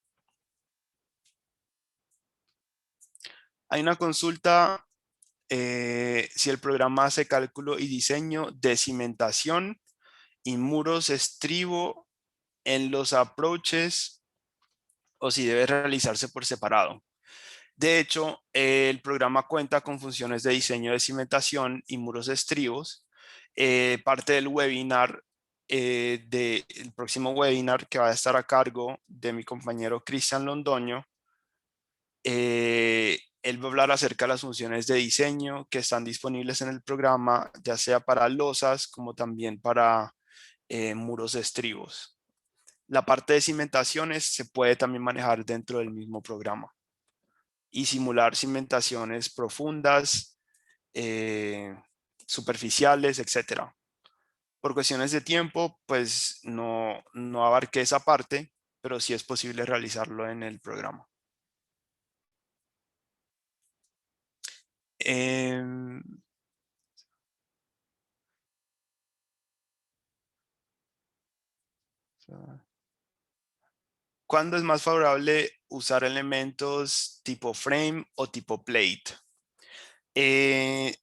Hay una consulta si el programa hace cálculo y diseño de cimentación y muros estribo en los approaches o si debe realizarse por separado. De hecho, el programa cuenta con funciones de diseño de cimentación y muros estribos. Parte del webinar, del próximo webinar que va a estar a cargo de mi compañero Cristian Londoño, él va a hablar acerca de las funciones de diseño que están disponibles en el programa, ya sea para losas como también para muros estribos. La parte de cimentaciones se puede también manejar dentro del mismo programa y simular cimentaciones profundas superficiales, etcétera. Por cuestiones de tiempo, pues no abarqué esa parte, pero sí es posible realizarlo en el programa. Em, ¿Cuándo es más favorable usar elementos tipo frame o tipo plate? En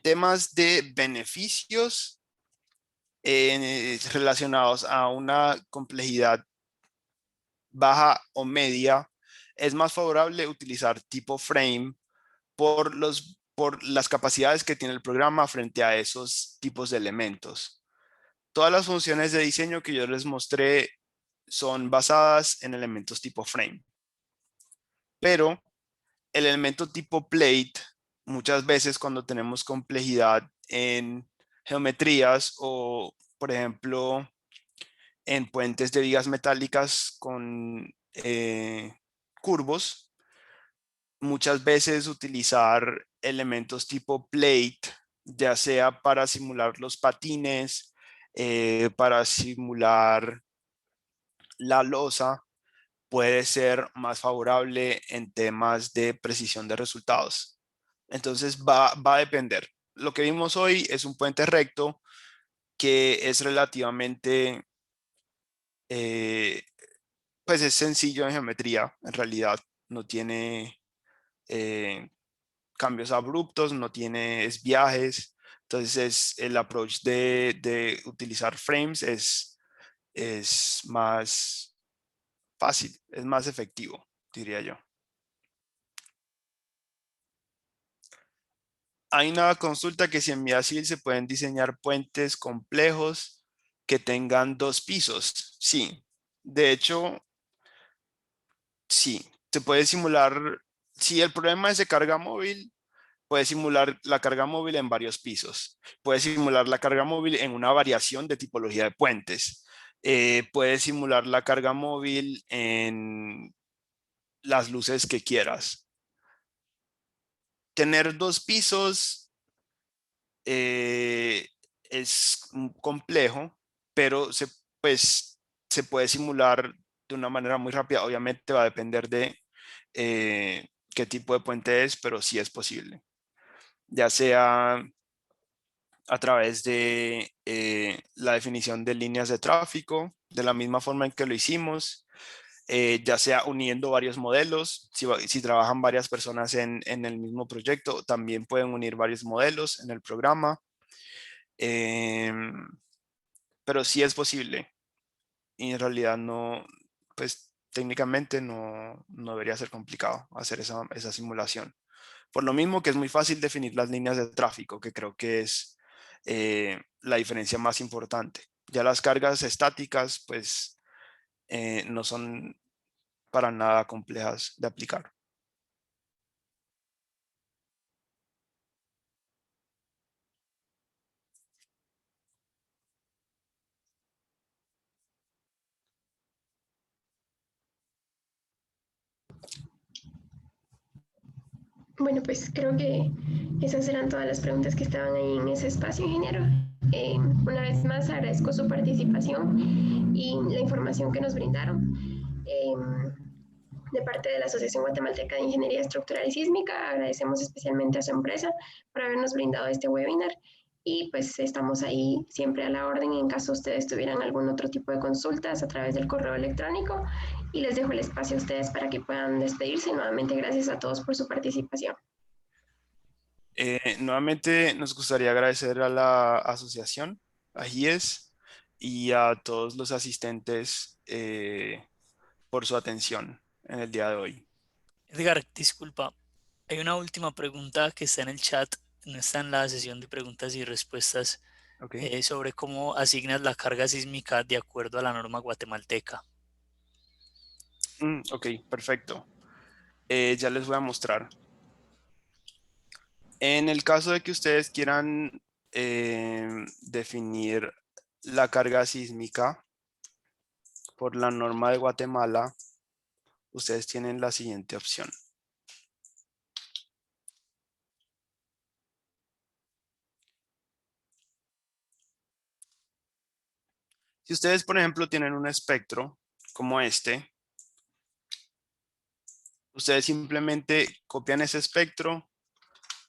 temas de beneficios relacionados a una complejidad baja o media, es más favorable utilizar tipo frame por las capacidades que tiene el programa frente a esos tipos de elementos. Todas las funciones de diseño que yo les mostré son basadas en elementos tipo frame. Pero el elemento tipo plate, muchas veces cuando tenemos complejidad en geometrías o, por ejemplo, en puentes de vigas metálicas con curvos, muchas veces utilizar elementos tipo plate, ya sea para simular los patines, para simular la losa, puede ser más favorable en temas de precisión de resultados. Entonces va a depender. Lo que vimos hoy es un puente recto que es relativamente, pues es sencillo en geometría, en realidad no tiene eh, cambios abruptos, no tiene viajes. Entonces el approach de utilizar frames es más fácil, es más efectivo, diría yo. Hay una consulta que si en Miasil se pueden diseñar puentes complejos que tengan 2 pisos. Sí, de hecho, sí, se puede simular. Si el problema es de carga móvil, puede simular la carga móvil en varios pisos. Puede simular la carga móvil en una variación de tipología de puentes. Puede simular la carga móvil en las luces que quieras. Tener 2 pisos es complejo, pero pues, se puede simular de una manera muy rápida. Obviamente va a depender de qué tipo de puente es, pero sí es posible. Ya sea a través de la definición de líneas de tráfico, de la misma forma en que lo hicimos, ya sea uniendo varios modelos. Si trabajan varias personas en el mismo proyecto, también pueden unir varios modelos en el programa. Pero sí es posible y en realidad no, pues técnicamente no debería ser complicado hacer esa simulación. Por lo mismo que es muy fácil definir las líneas de tráfico, que creo que es la diferencia más importante. Ya las cargas estáticas, pues no son para nada complejas de aplicar. Bueno, pues creo que esas eran todas las preguntas que estaban ahí en ese espacio, ingeniero. Una vez más agradezco su participación y la información que nos brindaron. De parte de la Asociación Guatemalteca de Ingeniería Estructural y Sísmica, agradecemos especialmente a su empresa por habernos brindado este webinar y pues estamos ahí siempre a la orden en caso ustedes tuvieran algún otro tipo de consultas a través del correo electrónico y les dejo el espacio a ustedes para que puedan despedirse. Nuevamente, gracias a todos por su participación. Nuevamente nos gustaría agradecer a la asociación, a GIES y a todos los asistentes por su atención en el día de hoy. Edgar, disculpa, hay una última pregunta que está en el chat, no está en la sesión de preguntas y respuestas, ¿Ok? sobre cómo asignas la carga sísmica de acuerdo a la norma guatemalteca. Ok, perfecto. Ya les voy a mostrar. En el caso de que ustedes quieran definir la carga sísmica por la norma de Guatemala, ustedes tienen la siguiente opción. Si ustedes, por ejemplo, tienen un espectro como este, ustedes simplemente copian ese espectro,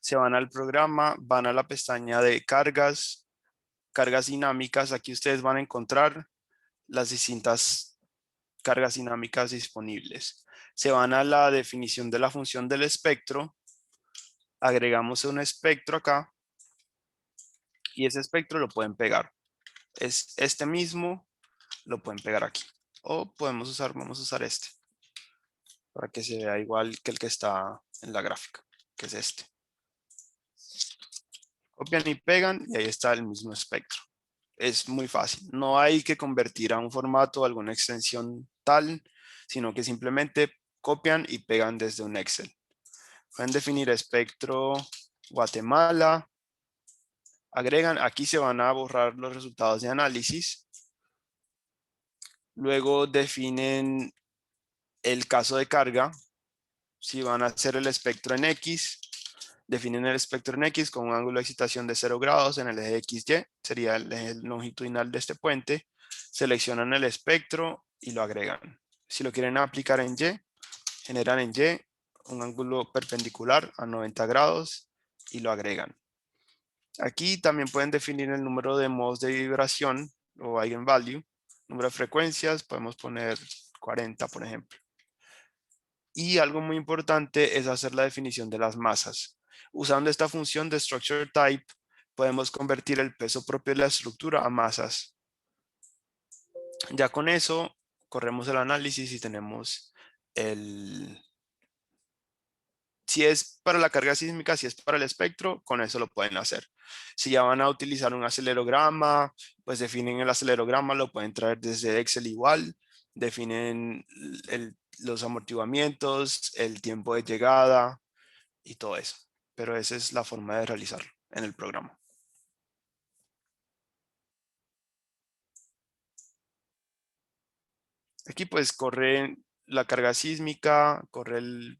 se van al programa, van a la pestaña de cargas, cargas dinámicas. Aquí ustedes van a encontrar las distintas cargas dinámicas disponibles. Se van a la definición de la función del espectro, agregamos un espectro acá y ese espectro lo pueden pegar. Es este mismo, lo pueden pegar aquí. O podemos usar, vamos a usar este, para que se vea igual que el que está en la gráfica, que es este. Copian y pegan y ahí está el mismo espectro. Es muy fácil. No hay que convertir a un formato o alguna extensión tal, sino que simplemente copian y pegan desde un Excel. Pueden definir espectro Guatemala. Agregan, aquí se van a borrar los resultados de análisis. Luego definen el caso de carga. Si van a hacer el espectro en X, definen el espectro en X con un ángulo de excitación de 0 grados en el eje XY, sería el eje longitudinal de este puente. Seleccionan el espectro y lo agregan. Si lo quieren aplicar en Y, generan en Y un ángulo perpendicular a 90 grados y lo agregan. Aquí también pueden definir el número de modos de vibración o eigenvalue, número de frecuencias, podemos poner 40, por ejemplo. Y algo muy importante es hacer la definición de las masas. Usando esta función de structure type, podemos convertir el peso propio de la estructura a masas. Ya con eso, corremos el análisis y tenemos si es para la carga sísmica, si es para el espectro, con eso lo pueden hacer. Si ya van a utilizar un acelerograma, pues definen el acelerograma, lo pueden traer desde Excel igual, definen los amortiguamientos, el tiempo de llegada y todo eso. Pero esa es la forma de realizarlo en el programa. Aquí pues corre la carga sísmica, corre el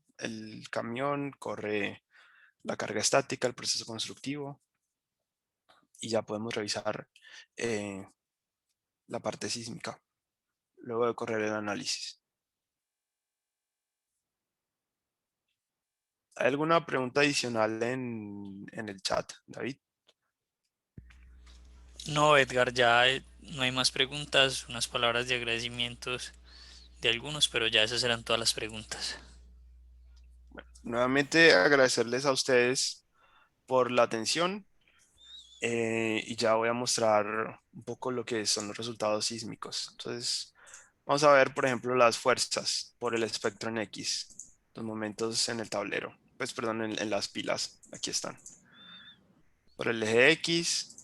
camión, corre la carga estática, el proceso constructivo. Y ya podemos revisar la parte sísmica luego de correr el análisis. ¿Hay alguna pregunta adicional en el chat, David? No, Edgar, ya no hay más preguntas, unas palabras de agradecimientos de algunos, pero ya esas eran todas las preguntas. Bueno, nuevamente agradecerles a ustedes por la atención y ya voy a mostrar un poco lo que son los resultados sísmicos. Entonces, vamos a ver, por ejemplo, las fuerzas por el espectro en X, los momentos en el tablero, pues perdón, en las pilas, aquí están. Por el eje X,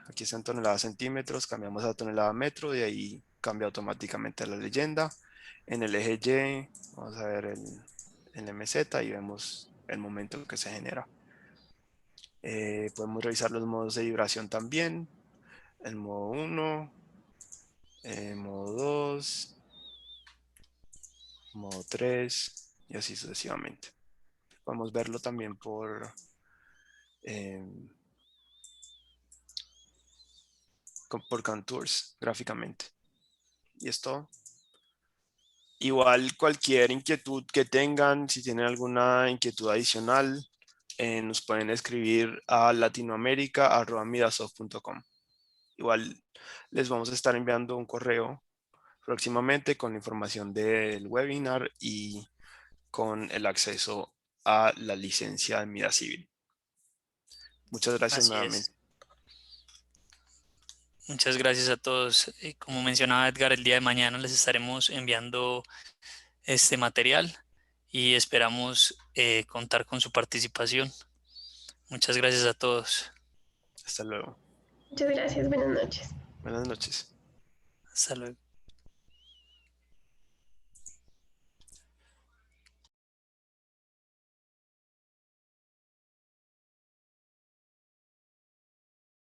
aquí está en toneladas centímetros, cambiamos a tonelada metro y ahí cambia automáticamente la leyenda. En el eje Y, vamos a ver el MZ y vemos el momento que se genera. Podemos revisar los modos de vibración también. El modo 1, modo 2, modo 3 y así sucesivamente. Podemos verlo también por contours gráficamente. Y esto, igual cualquier inquietud que tengan, si tienen alguna inquietud adicional, nos pueden escribir a latinoamerica@midasoft.com. Igual les vamos a estar enviando un correo próximamente con la información del webinar y con el acceso a la licencia de Midacivil. Muchas gracias Así nuevamente. es. Muchas gracias a todos. Como mencionaba Edgar, el día de mañana les estaremos enviando este material y esperamos contar con su participación. Muchas gracias a todos. Hasta luego. Muchas gracias, buenas noches. Buenas noches. Hasta luego.